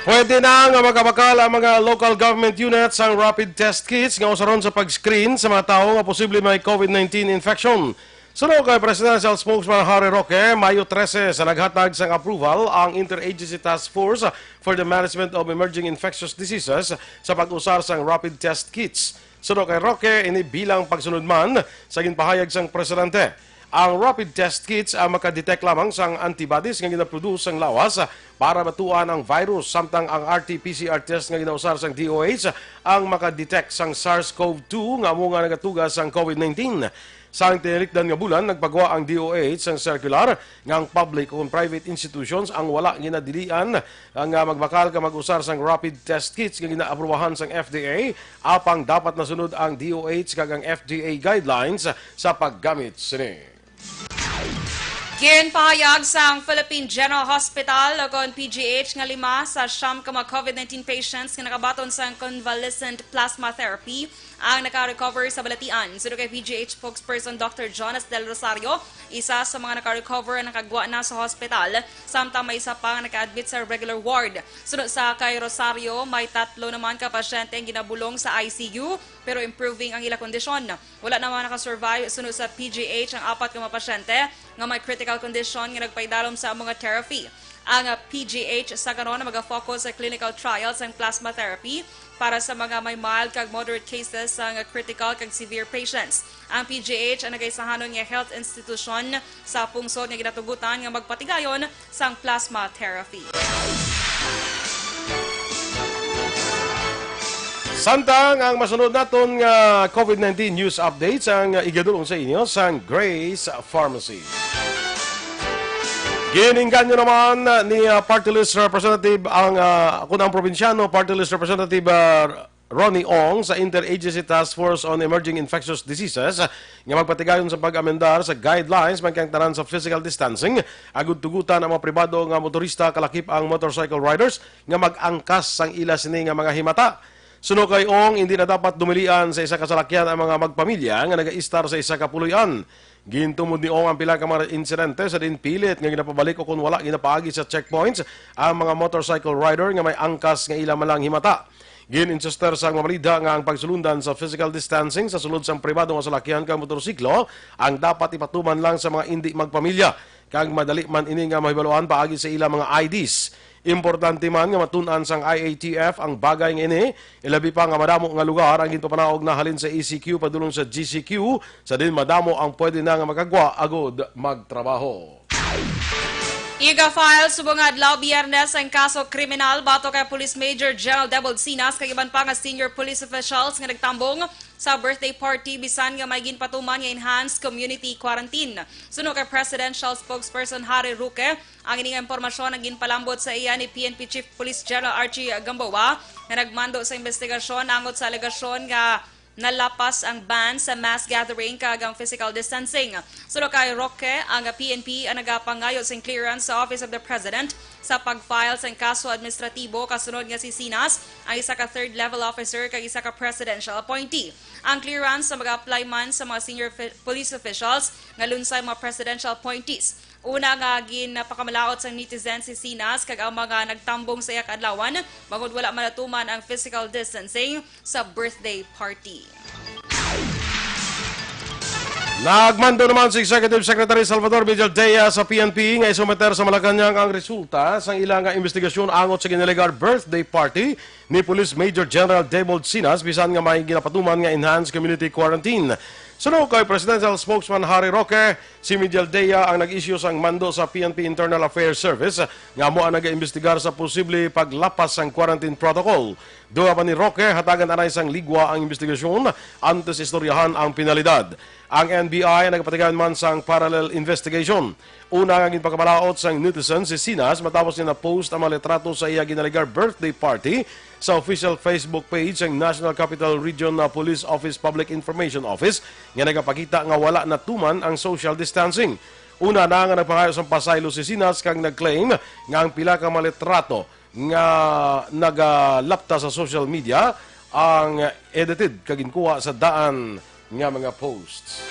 Pwede na nga magabakal ang mga local government units ang rapid test kits nga usaron sa pag-screen sa mga tao nga posible may COVID-19 infection. Sunod kay Presidential Spokesman Harry Roque, Mayo 13 sa naghatag sang approval ang Interagency Task Force for the Management of Emerging Infectious Diseases sa pag-usar sang rapid test kits. Sunod kay Roque, ini bilang pagsunod man sa ginpahayag sang Presidente. Ang rapid test kits ang makadetect lamang sang antibodies nga ginaproduce sang lawas para matuan ang virus, samtang ang RT-PCR test nga ginausar sang DOH ang makadetect sang SARS-CoV-2 nga amo nga nagatugas sang COVID-19. Sang tinirikdan nga bulan, nagpagawa ang DOH sang circular nga ang public o private institutions ang wala ginadilian ang magbakal ka mag-usar sang rapid test kits nga ginaaprubahan sang FDA, apang dapat nasunod ang DOH kag ang FDA guidelines sa paggamit sini. Ginpahayag sang Philippine General Hospital o PGH nga 5 sa siyam ka mga COVID-19 patients nga nakabaton sang convalescent plasma therapy ang naka-recover sa balatian. Sunod kay PGH spokesperson Dr. Jonas Del Rosario, isa sa mga naka-recover ang nakagwa na sa hospital, samtang may isa pa ang naka-admit sa regular ward. Sunod sa kay Rosario, may 3 naman ka pasyente ang ginabulong sa ICU pero improving ang ila kondisyon. Wala naman nakasurvive. Sunod sa PGH ang 4 ka mga pasyente nga may critical condition nga nagpaidalom sa mga therapy. Ang PGH sa karon na mag-focus sa clinical trials ng plasma therapy para sa mga may mild kag moderate cases sang critical kag severe patients. Ang PGH ang nagaisahanon nga health institution sa pungsod nga ginatugutan nga magpatigayon sang plasma therapy. Samtang ang masunod naton nga COVID-19 news updates ang igadulong sa inyo sang Grace Pharmacy. Gininggan nyo naman ni Party List Representative ang kunang probinsyano Party List Representative Ronnie Ong sa Interagency Task Force on Emerging Infectious Diseases nga magpatigayon sa pag-amendar sa guidelines magkang tanan sa physical distancing agud tugutan ang mga pribado nga motorista kalakip ang motorcycle riders nga mag-angkas sang ila sini nga mga himata. Suno kay Ong, hindi na dapat dumilian sa isa kasalakyan ang mga magpamilya nga nag-istar sa isa kapuluyan. Gintumod ni Ong ang pila ka mga insidente sa din pilit nga ginapabalik o kung wala ginapaagi sa checkpoints ang mga motorcycle rider nga may angkas nga ila malang himata. Gin-insister sa mamalida nga ang pagsulundan sa physical distancing sa sulod sang pribado nga salakyan kang motorsiklo ang dapat ipatuman lang sa mga hindi magpamilya kag madali man ini nga mahibaluan paagi sa ila mga IDs. Importante man nga matun-an sang IATF ang bagay nga ini, ilabi pa nga madamo nga lugar ang ginpapanaog na halin sa ECQ padulong sa GCQ, sa din madamo ang pwede na nga makagwa agod magtrabaho. Iga-file subong adlaw Biyernes ang kaso kriminal bato kay Police Major General Debold Sinas kag iban pa nga senior police officials nga nagtambong sa birthday party bisan nga may ginpatuman nga enhanced community quarantine. Suno kay Presidential Spokesperson Harry Roque, ang ining impormasyon ang ginpalambot sa iya ni PNP Chief Police General Archie Gamboa nga nagmando sa investigasyon angot sa alegasyon nga nalapas ang ban sa mass gathering kag ang physical distancing. Suno kay Roque, ang PNP ang nagapangayo sa clearance sa Office of the President sa pag-file sa kaso administratibo kasunod nga si Sinas ang isa ka third level officer kag isa ka presidential appointee. Ang clearance sa mag-apply man sa mga senior police officials nga lunsay mga presidential appointees. Una nga ginpakamalaot sa netizens si Sinas kag ang mga nagtambong sa iyak adlawan bangod wala manatuman ang physical distancing sa birthday party. Nagmando naman si Executive Secretary Salvador Villadea sa PNP nga isumeter sa Malacanang ang resulta sa ilang investigasyon angot sa ginalegar birthday party ni Police Major General Debold Sinas bisan nga may ginapatuman nga enhanced community quarantine. Suno kay Presidential Spokesman Harry Roque, si Villadea ang nag-issue sang mando sa PNP Internal Affairs Service nga mo ang nag-imbestigar sa posible paglapas sang quarantine protocol. Doa pa ni Roque, hatagan anay sang ligwa ang investigasyon antes istoryahan ang penalidad. Ang NBI nagpatigayon man sang parallel investigation. Una nga ginpakabalaot sang netizen si Sinas matapos niya na-post ang mga litrato sa iya ginalegar birthday party sa official Facebook page ng National Capital Region Police Office Public Information Office nga nagapakita nga wala na tuman ang social distancing. Una na nga nagpangayo sa pasaylo si Sinas kang nag-claim nga ang pila ka mga litrato nga nagalapta sa social media ang edited kaginkuha sa daan nga mga posts.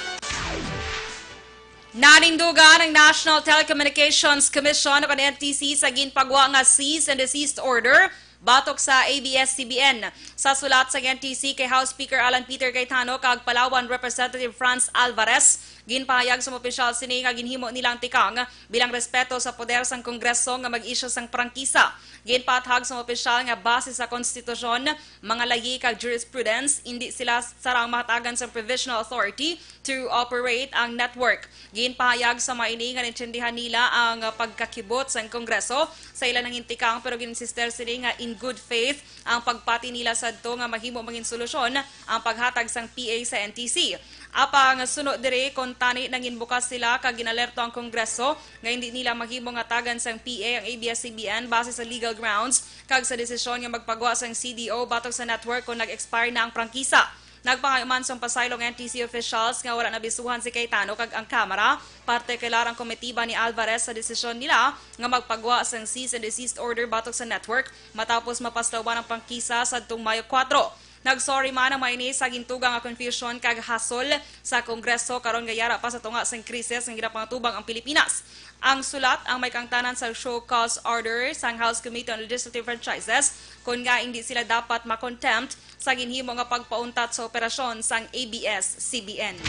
Nanindugan ng National Telecommunications Commission o NTC sa ginpagwa nga cease and desist order batok sa ABS-CBN. Sa sulat sa NTC kay House Speaker Alan Peter Cayetano kag Palawan Representative Franz Alvarez, ginpahayag sa mga opisyal sini nga ginhimo nilang tikang bilang respeto sa poder sang Kongreso nga mag-issue sang prangkisa. Ginpathag sa mga opisyal nga base sa konstitusyon, mga layi kag jurisprudence, hindi sila sarang mahatagan sa provisional authority to operate ang network. Ginpahayag sa mga ini nga nintindihan nila ang pagkakibot sa Kongreso sa ilan ng intikang pero ginsister sini nga in good faith ang pagpati nila sadto nga mahimo mangin solusyon ang paghatag sang PA sa NTC. Apang sunod dire kon tani nang inbukas sila kag ginalerto ang Kongreso nga hindi nila mahimo nga tagan sang PA ang ABS-CBN base sa legal grounds kag sa desisyon nga magpagawa sang CDO batok sa network kung nag-expire na ang prangkisa. Nagpangayuman sa pasaylong NTC officials nga wala nabisuhan si Cayetano kag ang Kamara, partikular ang komitiba ni Alvarez sa desisyon nila nga magpagawa sang cease and desist order batok sa network matapos mapaslawan ang prangkisa sadtong Mayo 4. Nagsorry man ang mainis sa gintugang nga confusion kag hasol sa Kongreso karon gayara pa sa tunga sang krisis nga ginapangtubang ang Pilipinas. Ang sulat ang may kangtanan sa show cause order sang House Committee on Legislative Franchises kung nga hindi sila dapat makontempt sa ginhimo nga pagpauntat sa operasyon sang ABS-CBN.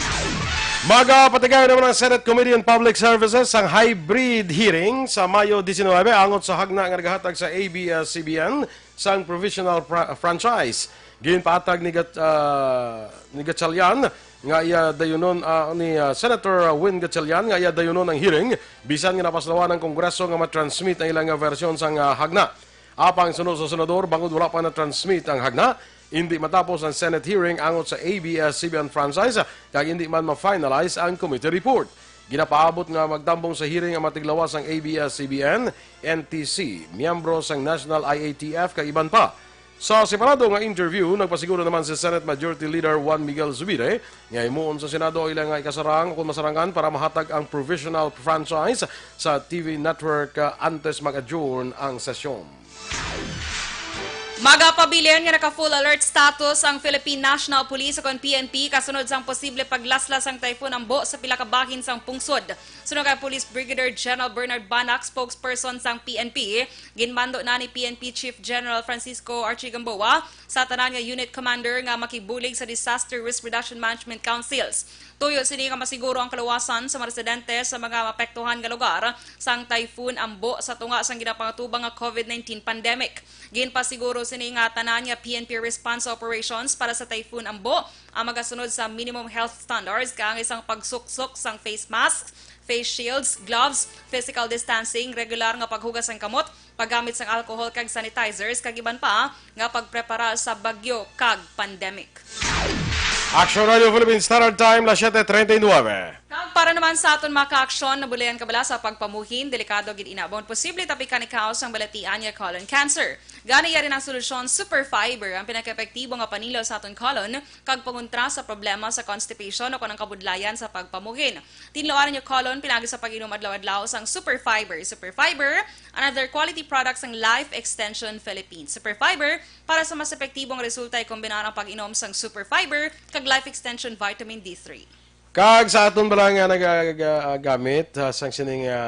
Magapatigayon naman ang Senate Committee on Public Services ang hybrid hearing sa Mayo 19 angot sa hagna nga naghahatag sa ABS-CBN sang provisional franchise. Ginpaatag ni Gatchalian nga iya dayunon ni Senator Win Gatchalian nga iya dayunon ang hearing bisan nga napaslawan ng Kongreso nga ma-transmit ang ilang version sang hagna. Apang sunod sa senador bangod wala pa na-transmit ang hagna, hindi matapos ang Senate hearing angot sa ABS-CBN franchise kag hindi man ma-finalize ang committee report. Ginapaabot nga magdambong sa hearing ang matiglawas ang ABS-CBN, NTC, miyembro sang National IATF kag iban pa. Sa separado nga interview, nagpasiguro naman si Senate Majority Leader Juan Miguel Zubire nga imuon sa Senado ilang nga ikasarang kung masarangan para mahatag ang provisional franchise sa TV network antes mag-adjourn ang sesyon. Magapabilin nga naka-full alert status ang Philippine National Police o PNP kasunod sang posible paglaslas ang Typhoon Ambo sa pila ka bahin sang pungsod. Sunod kay Police Brigadier General Bernard Banac, spokesperson sang PNP, ginmando na ni PNP Chief General Francisco Archigamboa sa tanan nga unit commander nga makibulig sa Disaster Risk Reduction Management Councils. Tuyo sini nga masiguro ang kalawasan sa mga residente sa mga mapektuhan nga lugar sang Typhoon Ambo sa tunga sang ginapangatubang nga COVID-19 pandemic. Ginpasiguro sini nga tanan nga PNP response operations para sa Typhoon Ambo ang magasunod sa minimum health standards kaang isang pagsuksok sang face masks, face shields, gloves, physical distancing, regular nga paghugas ng kamot, paggamit sang alcohol kag sanitizers kag iban pa nga pagprepara sa bagyo kag pandemic. Aksyon Radio Philippines Standard Time, las 7:39. Para naman sa aton mga ka-aksyon, nabulayan kabala sa pagpamuhin, delikado gid inabon, posible tapikan ni kaos ang balatian nga colon cancer. Gani rin ang solusyon Super Fiber, ang pinaka-epektibo nga panilo sa aton colon, kag pangontra sa problema sa constipation o kanang kabudlayan sa pagpamuhin. Tinloan niyo colon, pinagi sa pag-inom adlaw-adlaw sang Super Fiber. Super Fiber, another quality product sang Life Extension Philippines. Super Fiber, para sa mas epektibong resulta ay kombinaan ang pag-inom sang Super Fiber kag Life Extension Vitamin D3. Kag sa aton bala nga nagagamit sang sining nga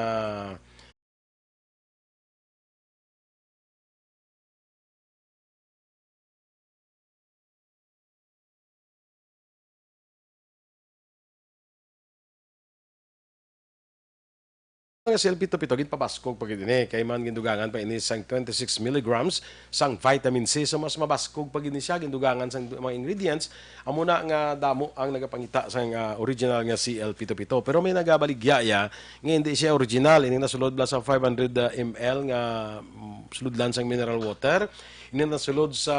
CL-Pito-Pito, ginpabaskog pagidini. Kay man gindugangan pa ini sang 26 milligrams sang vitamin C. So mas mabaskog pagidini siya, gindugangan sang mga ingredients. Amuna nga damo ang nagapangita sang original nga CL-Pito-Pito. Pero may nagabaligya nga hindi siya original. Ini nasulod bla sa 500 ml nga suludlan sang mineral water. Ini nasulod sa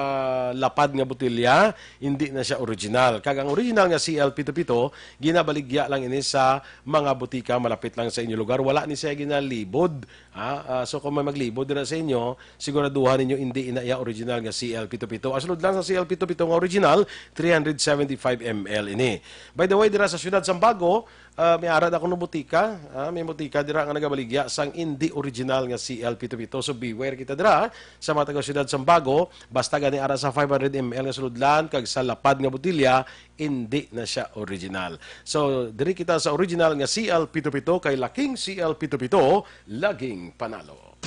lapad nga botelya, hindi na siya original. Kag ang original nga CL-Pito-Pito, ginabaligya lang ini sa mga butika malapit lang sa inyo lugar. Wala ni siya ginalibod. So kung may maglibod na sa inyo, siguraduhan ninyo hindi ina original nga CL-Pito-Pito. Asulod lang sa CL-Pito-Pito nga original, 375 ml ini. By the way, dira sa Syudad Sambago, may arad ako ng butika. May butika dira nga nagabaligya sang hindi original nga CL-Pito-Pito. So beware kita dira sa mga taga Syudad Sambago. Basta gani ara sa 500 ml nga suludlan kag sa lapad nga botilya, hindi na siya original. So diri kita sa original nga CL-Pito-Pito kay laking CL-Pito-Pito, laging panalo.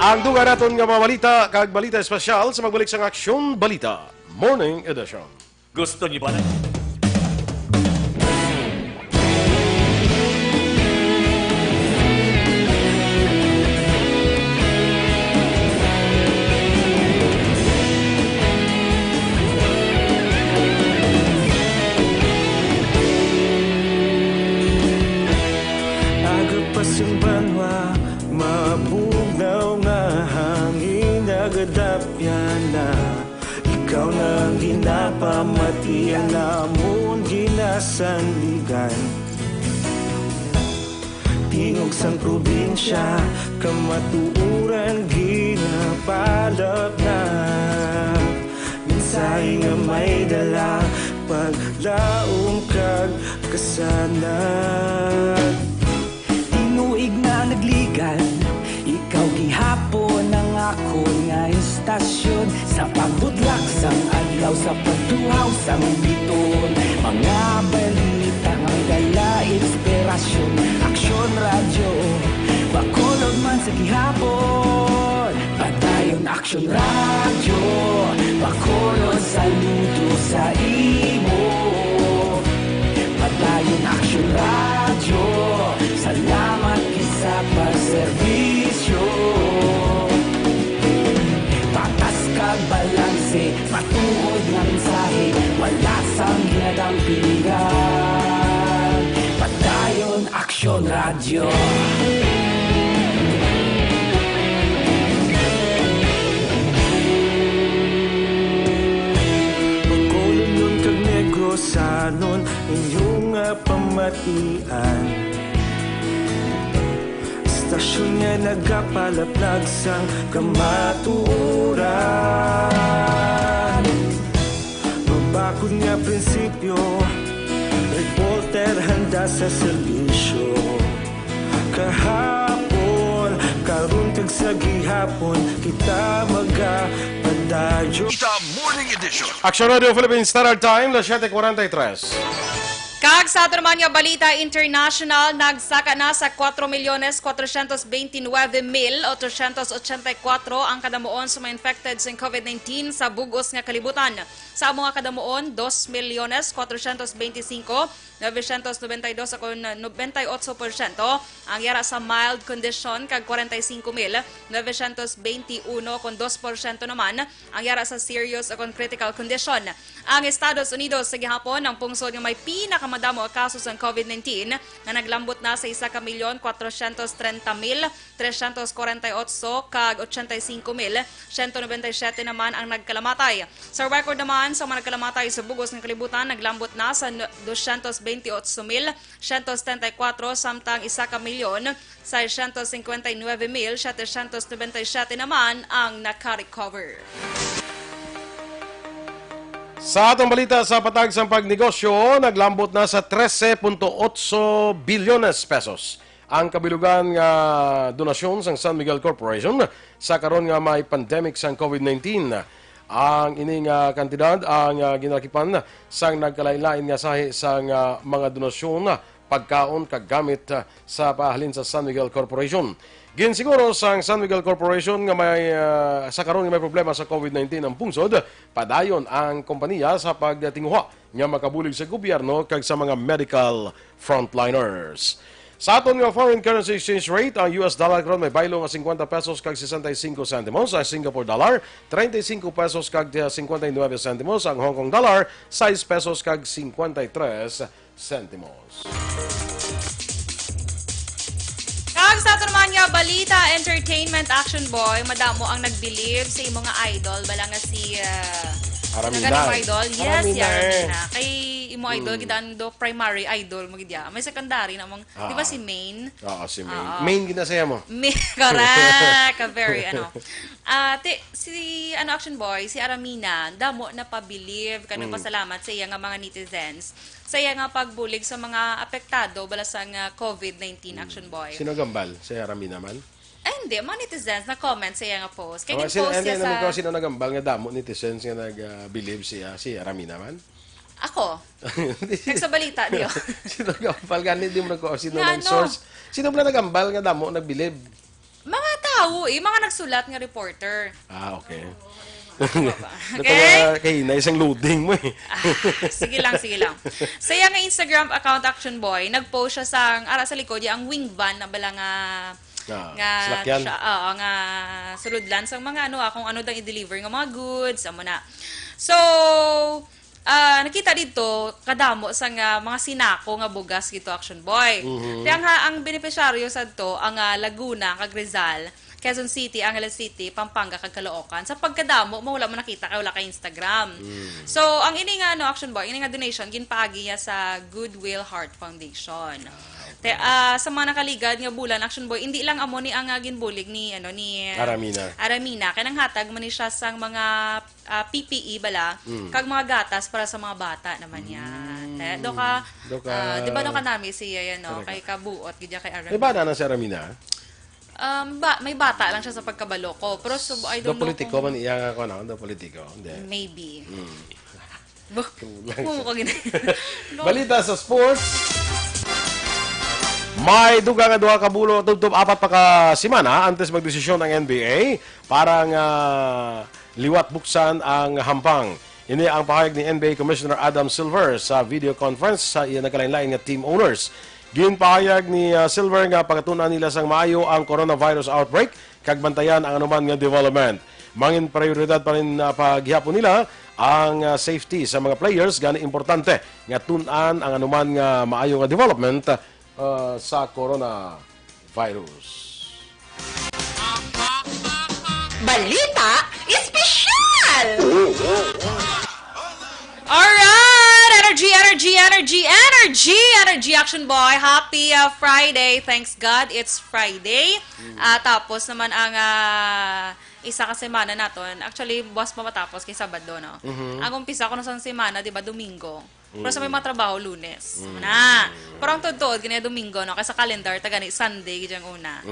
Ang duga naton nga mga balita kag balita espesyal sa magbalik sang Aksyon Balita Morning Edition. Gusto niyo ba na? Agapasang banwa, mabugnaw nga hangin agadapyan na. Ikaw nang ginapamatian namon ginasanligan. Tingog sang probinsya, kamatuuran ginapalap na. Minsay nga may dala, paglaom kag kasanag. Tinuig na nagligan, ikaw gihapon ang ako nga istasyon. Sa pagbudlak sang adlaw, sa pagtuhaw sang biton. Mga balita ang dala inspirasyon. Aksyon radyo, bakulog man sa gihapon. Padayon Aksyon radyo, bakulog saludo sa imo. Padayon Aksyon radyo, salamat isa pagserbisyo. Kasi matuod nga mensahe, wala sang ginadampingan. Padayon Aksyon Radio. Pagkulong kag negosanon inyong pamatian. Stasyon nga nagapalaplag sang kamatuoran. Mabakod nga prinsipyo, reporter handa sa serbisyo. Kahapon, karon kag sa gihapon, kita magapadayo. Balita Morning Edition. Aksyon Radio Philippines Standard Time, 7:43. Kag sa ato naman nga balita international, nagsaka na sa 4,429,884 ang kadamuon sa mga infected sa COVID-19 sa bugos nga kalibutan. Sa mga kadamuon, 2,425,992 akong 98% ang yara sa mild condition kag 45,921 kung 2% naman ang yara sa serious akong critical condition. Ang Estados Unidos sa gihapon ang pungsod nga may pinakamadamo ang kaso sa COVID-19 nga naglambot na sa 1,430,348 kag 85,197 naman ang nagkalamatay. Sa record naman sa mga nagkalamatay sa bugos ng kalibutan, naglambot na sa 228,174 samtang 1,659,797 naman ang naka-recover. Sa atong balita sa patag sa pagnegosyo, naglambot na sa 13.8 bilyones pesos ang kabilugan nga donasyon sang San Miguel Corporation sa karon nga may pandemic sang COVID-19. Ang ining kantidad ang ginalakipan sang nagkalain-lain nga sahi sang mga donasyon pagkaon kag gamit sa pahalin sa San Miguel Corporation. Ginsiguro sang San Miguel Corporation nga may sa karon nga may problema sa COVID-19 ang pungsod, padayon ang kompanya sa pagtinguha nga makabulig sa gobyerno kag sa mga medical frontliners. Sa aton nga foreign currency exchange rate, ang US dollar karon may baylo nga 50 pesos kag 65 centimos, sa Singapore dollar 35 pesos kag 59 centimos, ang Hong Kong dollar 6 pesos kag 53 centimos. Kag sa ato naman nga balita entertainment action boy, madamo ang nagbilive sa imong nga idol bala nga si Aramina. Naganong idol? Yes, si Aramina. Aramina. Kay imo idol, gidaan do primary idol mo gidya. May secondary namang, di ba si Main? Oo, si Main. Main ginasaya mo. Correct. Very, si action boy, si Aramina, damo na pa-believe, kanang pasalamat sa iya nga mga netizens. Sa iya nga pagbulig sa mga apektado bala sa nga COVID-19 action boy. Sino gambal? Si Aramina man? Hindi, mga netizens na comment sa iya nga post. Kaya Sino, post siya sa... Sino nagambal nga damo netizens nga nag-believe siya? Si Aramina man? Ako. Sa balita niyo. Sino nagambal? Ganit di mo sino nag-source? Sino ba nagambal nga damo nag-believe? Mga tao mga nagsulat nga reporter. Ah, okay. Okay? Kay na isang loading mo eh. Sige lang. Sa iya nga Instagram account Action Boy, nag-post siya sang ara sa likod ang wing van na bala nga salakyan. nga suludlan sang mga kung ano dang i-deliver nga mga goods amo na. So nakita dito kadamo sa mga sinako nga bugas gito Action Boy. Kaya ang beneficiaryo sadto ang Laguna kag Rizal, Quezon City, Angeles City, Pampanga kag Caloocan. Sa pagkadamo mo wala mo nakita kay wala ka Instagram. So ang ini nga Action Boy, ini nga donation ginpaagi sa Goodwill Heart Foundation. Sa mga nakaligad nga bulan Action Boy, hindi lang amo ni ang ginbulig ni Aramina. Kanang hatag man ni siya sang mga PPE bala kag mga gatas para sa mga bata naman yan. Di ba do ka nami siya kay kabuot gidya kay Aramina. May bata na si Aramina? May bata lang siya sa pagkabalo ko. Pero I don't know politiko man iya ko do politiko. Hindi. Maybe. Balita sa sports. May duga nga duha ka bulo tubtob apat pa ka semana antes magdesisyon ang NBA parang liwat buksan ang hampang. Ini ang pahayag ni NBA Commissioner Adam Silver sa video conference sa iya nagkalain-lain nga team owners. Ginpahayag ni Silver nga pagatunan nila sang maayo ang coronavirus outbreak kag bantayan ang anuman nga development. mangin prioridad pa rin paghihapon nila ang safety sa mga players. Gani importante nga tun-an ang anuman nga maayo nga development sa coronavirus. Balita Espesyal! Alright! Energy, Action Boy. Happy Friday. Thanks God, it's Friday. Tapos naman ang isa ka semana naton. Actually, boss pa matapos kay Sabado, no? Ang umpisa ko na sa semana, di ba, Domingo. Pero sa may mga trabaho, Lunes. Na. Pero ang tuod ganyan Domingo, no? Kasi sa calendar, tagani Sunday, ganyan una.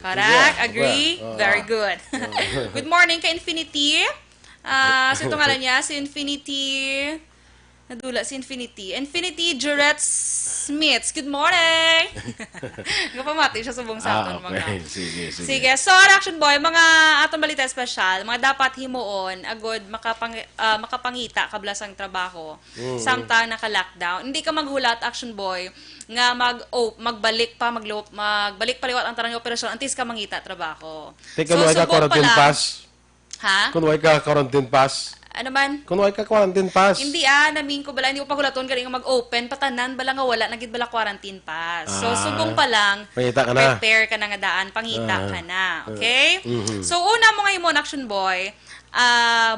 Correct? Agree? Very good. Good morning kay Infinity. So ito ngalan niya, si Infinity... Nadula si Infinity. Infinity Juret Smiths. Good morning! Napamati siya subong sa aton. Okay. Mga. Sige. Sige. So, Action Boy, mga atong balita special, mga dapat himuon, agod makapangita kablasang trabaho. Samtang naka-lockdown. Hindi ka maghulat, Action Boy, nga magbalik pa liwat ang tarang operasyon antes ka mangita trabaho. Teka, so, ka quarantine pass? Ha? Kung ka quarantine pass? Ano man? Kung ka quarantine pass? Hindi namin ko bala, hindi ko pagulaton galing mag-open, patanan bala nga wala, nagid bala quarantine pass. So, subong pa lang, prepare ka na nga daan, pangita ka na. Okay? So, una mo ngayon, Action Boy,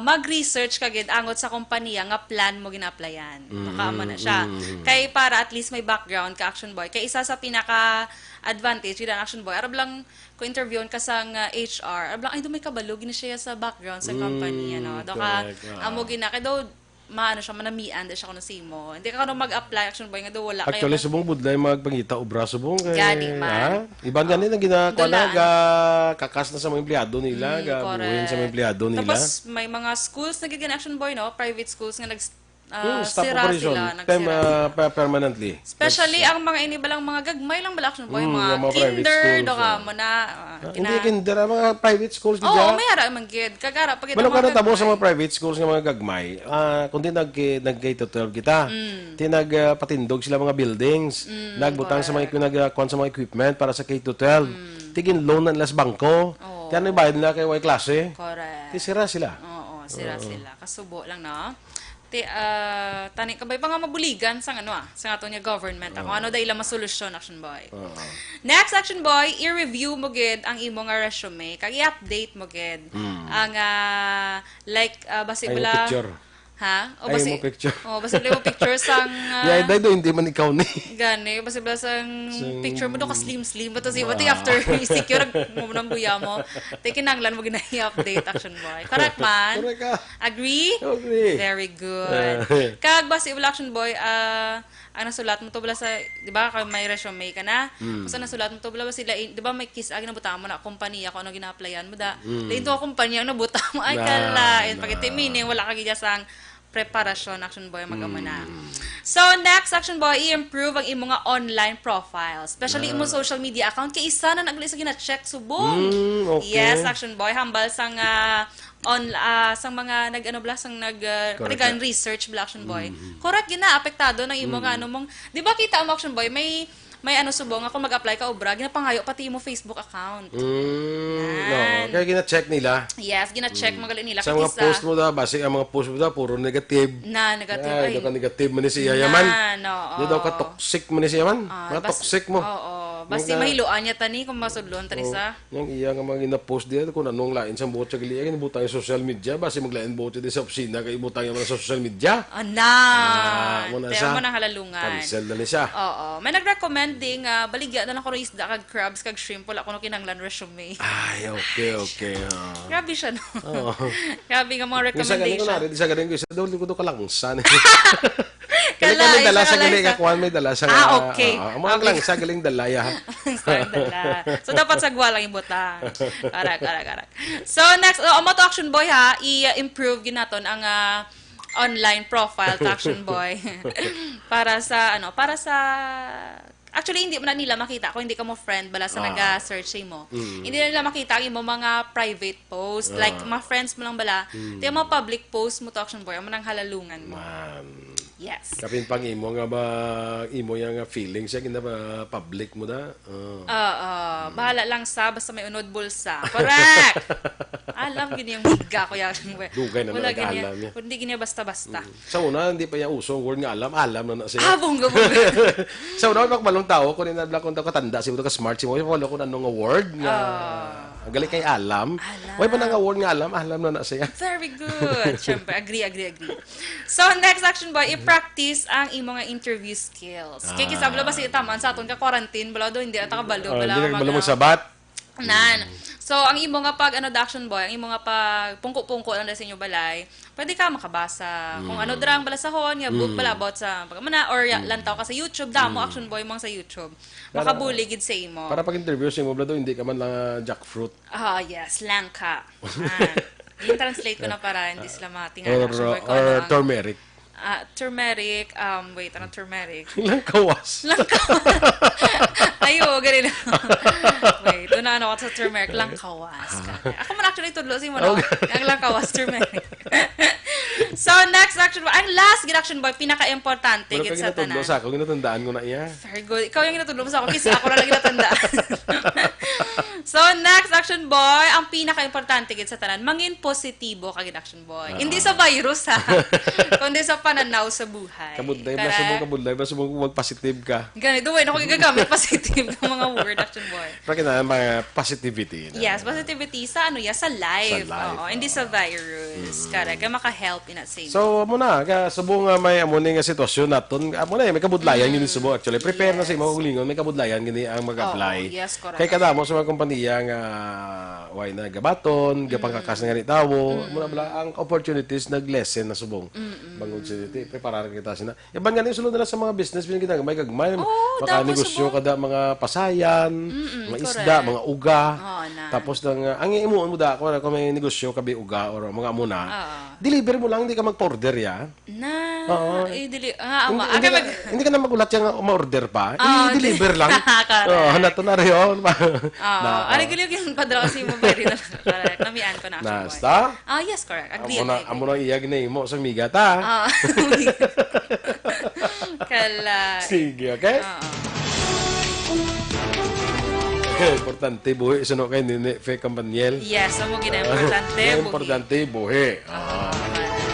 mag-research ka gid angot sa kompanya nga plan mo gina-applyan. Baka na siya. Kay para at least may background ka, Action Boy. Kay isa sa pinaka-advantage gid Action Boy, arab lang ko interviewon ka sang HR. Arab lang, ay, may kabalo, gina siya sa background sa company. Doka, amo gina, kay daw, maano siya, manamian, da siya ko na simo. Hindi ka mag-apply, Action Boy, nga daw wala. Actually, subong budlay magpangita obra, subong. Gani man. Ibang ganin ang ginagawa na, kakas na sa mga empleyado nila, buhin sa mga empleyado nila. Tapos, may mga schools na gigin, Action Boy, no? Private schools nga stop sira operation. sila, nagsira. Permanently. Especially ang mga inibalang mga gagmay lang bala, Action Boy, mga kinder, doka mo na. Hindi kinder, mga private schools. Oo, may hara man gid. Kagara, pag ito mga mga tabo sa mga private schools nga mga gagmay, kung nag-K-12 kita, tinagpatindog sila mga buildings, nagbutang sa mga sa mga equipment para sa K-12, tigin loan na nila sa bangko, kaya bayad nila kay Y klase. Correct. Sira sila. Oo, sira sila. Kasubo lang, no? Tani kabay pa nga mabuligan sa sa ato niya government kung ano dahil masolusyon, Action Boy. Next, Action Boy, i-review mo gid ang imo nga resume kag i-update mo gid ang basi bala picture. Ha? O basi mo picture. Basi mo picture sang dahil hindi man ikaw ni. Gani, basi bala sang picture mo do ka slim bato si after secure mo nang guya mo. Kinanglan mo gina i-update, Action Boy. Correct man? Correct ka. Agree? Agree. Very good. Kag basi bala, Action Boy, ang nasulat mo to bala sa, di ba, may resume ka na? Kung nasulat mo to bala sila, di ba may kiss agi nabuta mo na kompanya kung ano gina-applyan mo da. Lain to kompanya ang nabuta mo ay kalain. Pagiti meaning wala ka gid sang preparasyon, Action Boy, mag-ama na. So, next, Action Boy, i-improve ang imo nga online profile. Especially imo social media account. Kay isa na nagli sa gina-check subong. Okay. Yes, Action Boy, hambal sang sang mga parigan research bla, Action Boy. Correct, gina apektado ng imo nga mong, di ba kita mo, Action Boy, may subong ako mag-apply ka obra, ginapangayo pati mo Facebook account. Kaya gina-check nila. Yes, gina-check magali nila. Sa mga post mo da, basi ang mga post mo da, puro negative. Negative. Ay, ka negative mo ni siya yaman. Di daw ka toxic mo ni siya yaman. Mga toxic mo. Oo. Basi mahiluan niya tani kung masudlon tani sa. Yung iya nga mga gina-post diya, kung anong lain sa buot sa gili, ginibutang yung social media, basi maglain buot din sa opisina, kaya ibutang yung mga social media. Pero mo nang halalungan. Cancel na ni siya. Oo. May nag-recommend ding baligya na lang ko isda kag crabs kag shrimp wala ko no kinanglan resume. Ay, okay. Grabe siya, no? Grabe nga mga recommendation. Isa galing ko, isa daw ko kalangsan. Kaya may dala sa galing, kakuan may dala sa... okay. Mga lang, sa galing dalaya. So, dapat sagwa lang ibutang. Karak. So, next, mo to, Action Boy, ha, i-improve ginaton ang online profile to, Action Boy. para sa Actually, hindi mo na nila makita kung hindi ka mo friend bala sa naga-search mo. Hindi na nila makita ang imo mga private post. Like, mga friends mo lang bala. Ito yung mga public post mo to Aksyon Boy. Ang manang halalungan mo. Yes. Kapin pang imo nga ba, imo yung feelings siya, kinda ba public mo da? Bahala lang sa, basta may unod bulsa. Correct! Alam, gini yung higa ko Aksyon Boy. Dugay na nag-alam niya. Hindi gini basta-basta. Sa una, hindi pa yung uso, word nga alam na siya. Bongga. Sa una, magbalong tao, kung nabla kung katanda, si mo ka smart, si mo, wala kung anong award nga. Ang galing kay alam. Why pa nang award nga alam na siya. Very good. Siyempre, agree. So, next Aksyon Boy, i-practice ang imong mga interview skills. Kaya kisablo ba si itaman sa aton ka quarantine, bala do, hindi ata kabalo. Hindi ka balong magsabat. Nan. So, ang imo nga pag Aksyon Boy, ang imo nga pag pungko-pungko lang sa inyo balay, pwede ka makabasa. Kung ano drang balasahon, nga book bala about sa pagmana or lantaw ka sa YouTube, damo Aksyon Boy mong sa YouTube. Makabuligid sa imo. Para pag interview sa imo blado, hindi ka man lang jackfruit. Yes, langka. I-translate ko na para hindi sila matingan Aksyon Boy ko. Or turmeric. Turmeric, wait, ano turmeric? Langkawas. Ayo, ganun. Wait, doon na ako sa turmeric, langkawas. Ako man actually tudlo si mo, no? Ang langkawas, turmeric. So, next Aksyon Boy. Ang last Aksyon Boy, pinaka-importante gid sa tanan. Sa ako, ginatandaan ko na iya. Very good. Ikaw yung ginatudlo mo sa ako, kasi ako na lang ginatandaan. So, next Aksyon Boy, ang pinaka-importante gid sa tanan, mangin positibo ka Aksyon Boy. Hindi sa virus, ha? Kundi sa pananaw sa buhay. Kabudlay ba subong mag-positive ka? Ganito, wait, ako gagamit positive ng mga word Aksyon Boy. Bakit na mga positivity? Yes, positivity sa sa life. Hindi sa virus. Kaya maka-help in that same. So, muna, subong may amuning sitwasyon naton. Muna, may kabudlayan gini subo actually. Prepare na sa imo lingon, may kabudlayan gini ang mag-apply. Yes, correct. Kay kadamo sa mga kompanya nga way na gabaton, gapangkakas nga ni tawo, muna bala ang opportunities nag-lessen na subong. Bangod sa preparar kita sina. Iban nga ni sulod na sa mga business gagmay maka negosyo kada mga pasayan, mga isda, mga uga. Tapos ang imuon mo da kung may negosyo kabi uga or mga muna. Deliver mo lang, hindi ka mag-order ya. Hindi ka na magulat yung ma-order pa. I-deliver lang. Nato na rin. Ano galing yung padra kasi mo ba rin namian ko na. Nasta? Yes, correct. Agree. Amo na iyag na imo sa miga ta. Kala. Sige, okay? Importante buhi. Sino kayo ni Fe Campaniel? Yes, amo importante buhi. Importante buhi.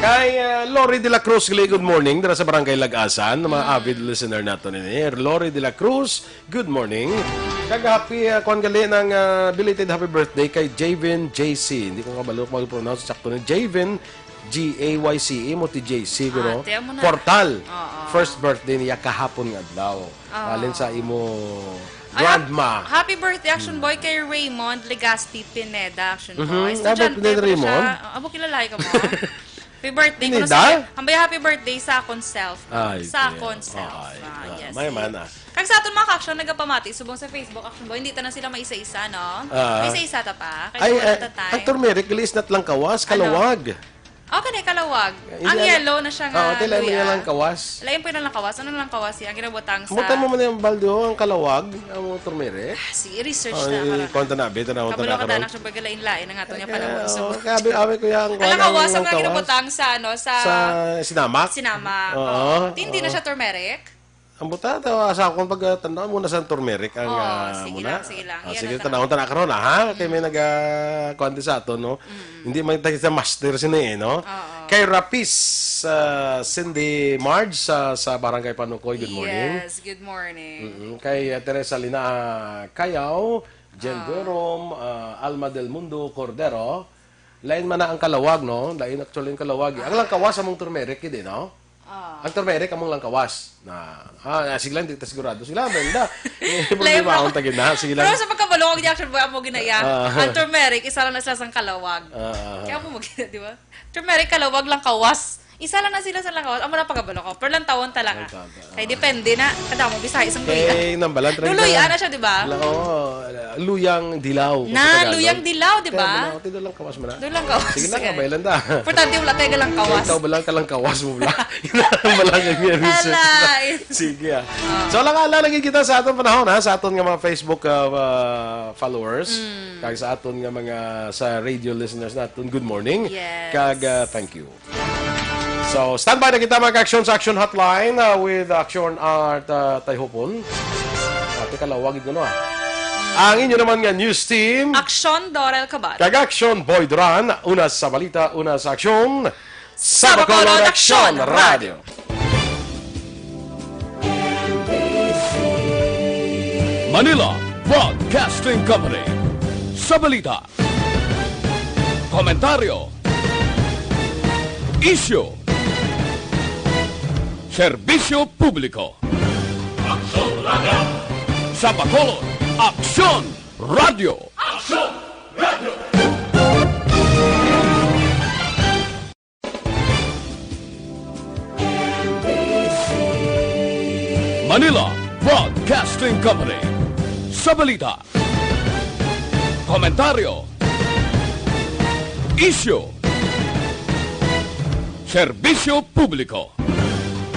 Kay Lori de la Cruz, good morning. Dara sa Barangay Lagasan, mga avid listener nato ni Lori de la Cruz, good morning. Kag-happy kuan gali ng belated happy birthday kay Javin JC. Hindi ko kabalo mag-pronounce sakto ni Javin Gayce mo ti JC guro. Portal. First birthday niya kahapon nga daw. Alin sa imo grandma. Happy birthday Aksyon Boy kay Raymond Legazpi Pineda Aksyon Boy. Happy birthday Raymond. Abo kilala ka mo. Happy birthday ko sa happy birthday sa akon self. Sa akon self. Yes. May man Kag sa aton mga Aksyon nagapamati subong sa Facebook Aksyon Boy, hindi ta na sila maisa-isa no. May isa-isa ta pa. Ay, ang turmeric release nat lang kawas, kalawag. Okay, kalawag. Ang yellow na siya nga. Tila mo lang kawas. Lain po lang kawas. Ano lang kawas yan? Ang ginabotang sa... Mutan mo man yung baldo, ang kalawag, ang turmeric. Sige, research na. Konta na, bita na. Kabalo ka tanak siya bagalain-lain ang ato niya panahon. So, kabi ko yung ang kawas ang mga ginabotang sa ano, sa sinamak. Sinamak. Hindi na siya turmeric. Ang buta, sa akong pagtanaw muna sa turmeric ang muna. Sige lang. Sige, tanawon ta na karon ha. Kay may nag-kuwante sa ato, no? Hindi man tayo sa master sini, no? Kay Rapis Cindy Marge sa Barangay Panukoy, good morning. Yes, good morning. Kay Teresa Lina Cayaw, Jen Guerom, Alma del Mundo Cordero. Lain man na ang kalawag, no? Lain actually ang kalawag. Ang lang kawas among turmeric, hindi, no? Ang turmeric among lang kawas. Sige lang, di ta sigurado. Sige lang, benda. Problema akong tagin na. Sige lang. Pero sa pagkabalong ni Aksyon Boy, amo ginaya. Ang turmeric, isa lang na sila sang kalawag. Kaya mo magina, di ba? Turmeric, kalawag lang kawas. Isa lang na sila sa langawas. Amo na pagabalo ko. Pero lang tawon talaga. Kaya depende na. Kada mo bisay isang luya. Eh, nambalan. Luluya na siya, di ba? Luyang dilaw. Na, luyang dilaw, di ba? Ito lang kawas mo na. Doon lang kawas. Sige na nga, bailan da. Importante wala tayo lang kawas. Ikaw balang ka lang kawas mo bala. Balang yung research. Sige ah. So, ala lagi kita sa aton panahon ha, sa aton nga mga Facebook followers, kag sa aton nga mga sa radio listeners naton, good morning. Yes. Kag thank you. So, standby na kita mga Aksyon sa Aksyon Hotline with Aksyon at Tayhopon. Teka lang, wagid ko no Ang inyo naman nga news team, Aksyon, Dorel, Cabatu. kag Aksyon, Boy Duran, una sa balita, una sa aksyon, sa Bacolod Aksyon Radio. Manila Broadcasting Company. Sa balita. Komentaryo. Issue. Serbisyo publiko. Aksyon Radio. Sa Bacolod, Aksyon Radio. Aksyon Radio. Manila Broadcasting Company. Sa balita. Komentaryo. Issue. Serbisyo publiko.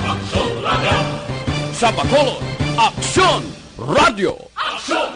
Aksyon Radio. Sa Bacolod, Aksyon Radio. Aksyon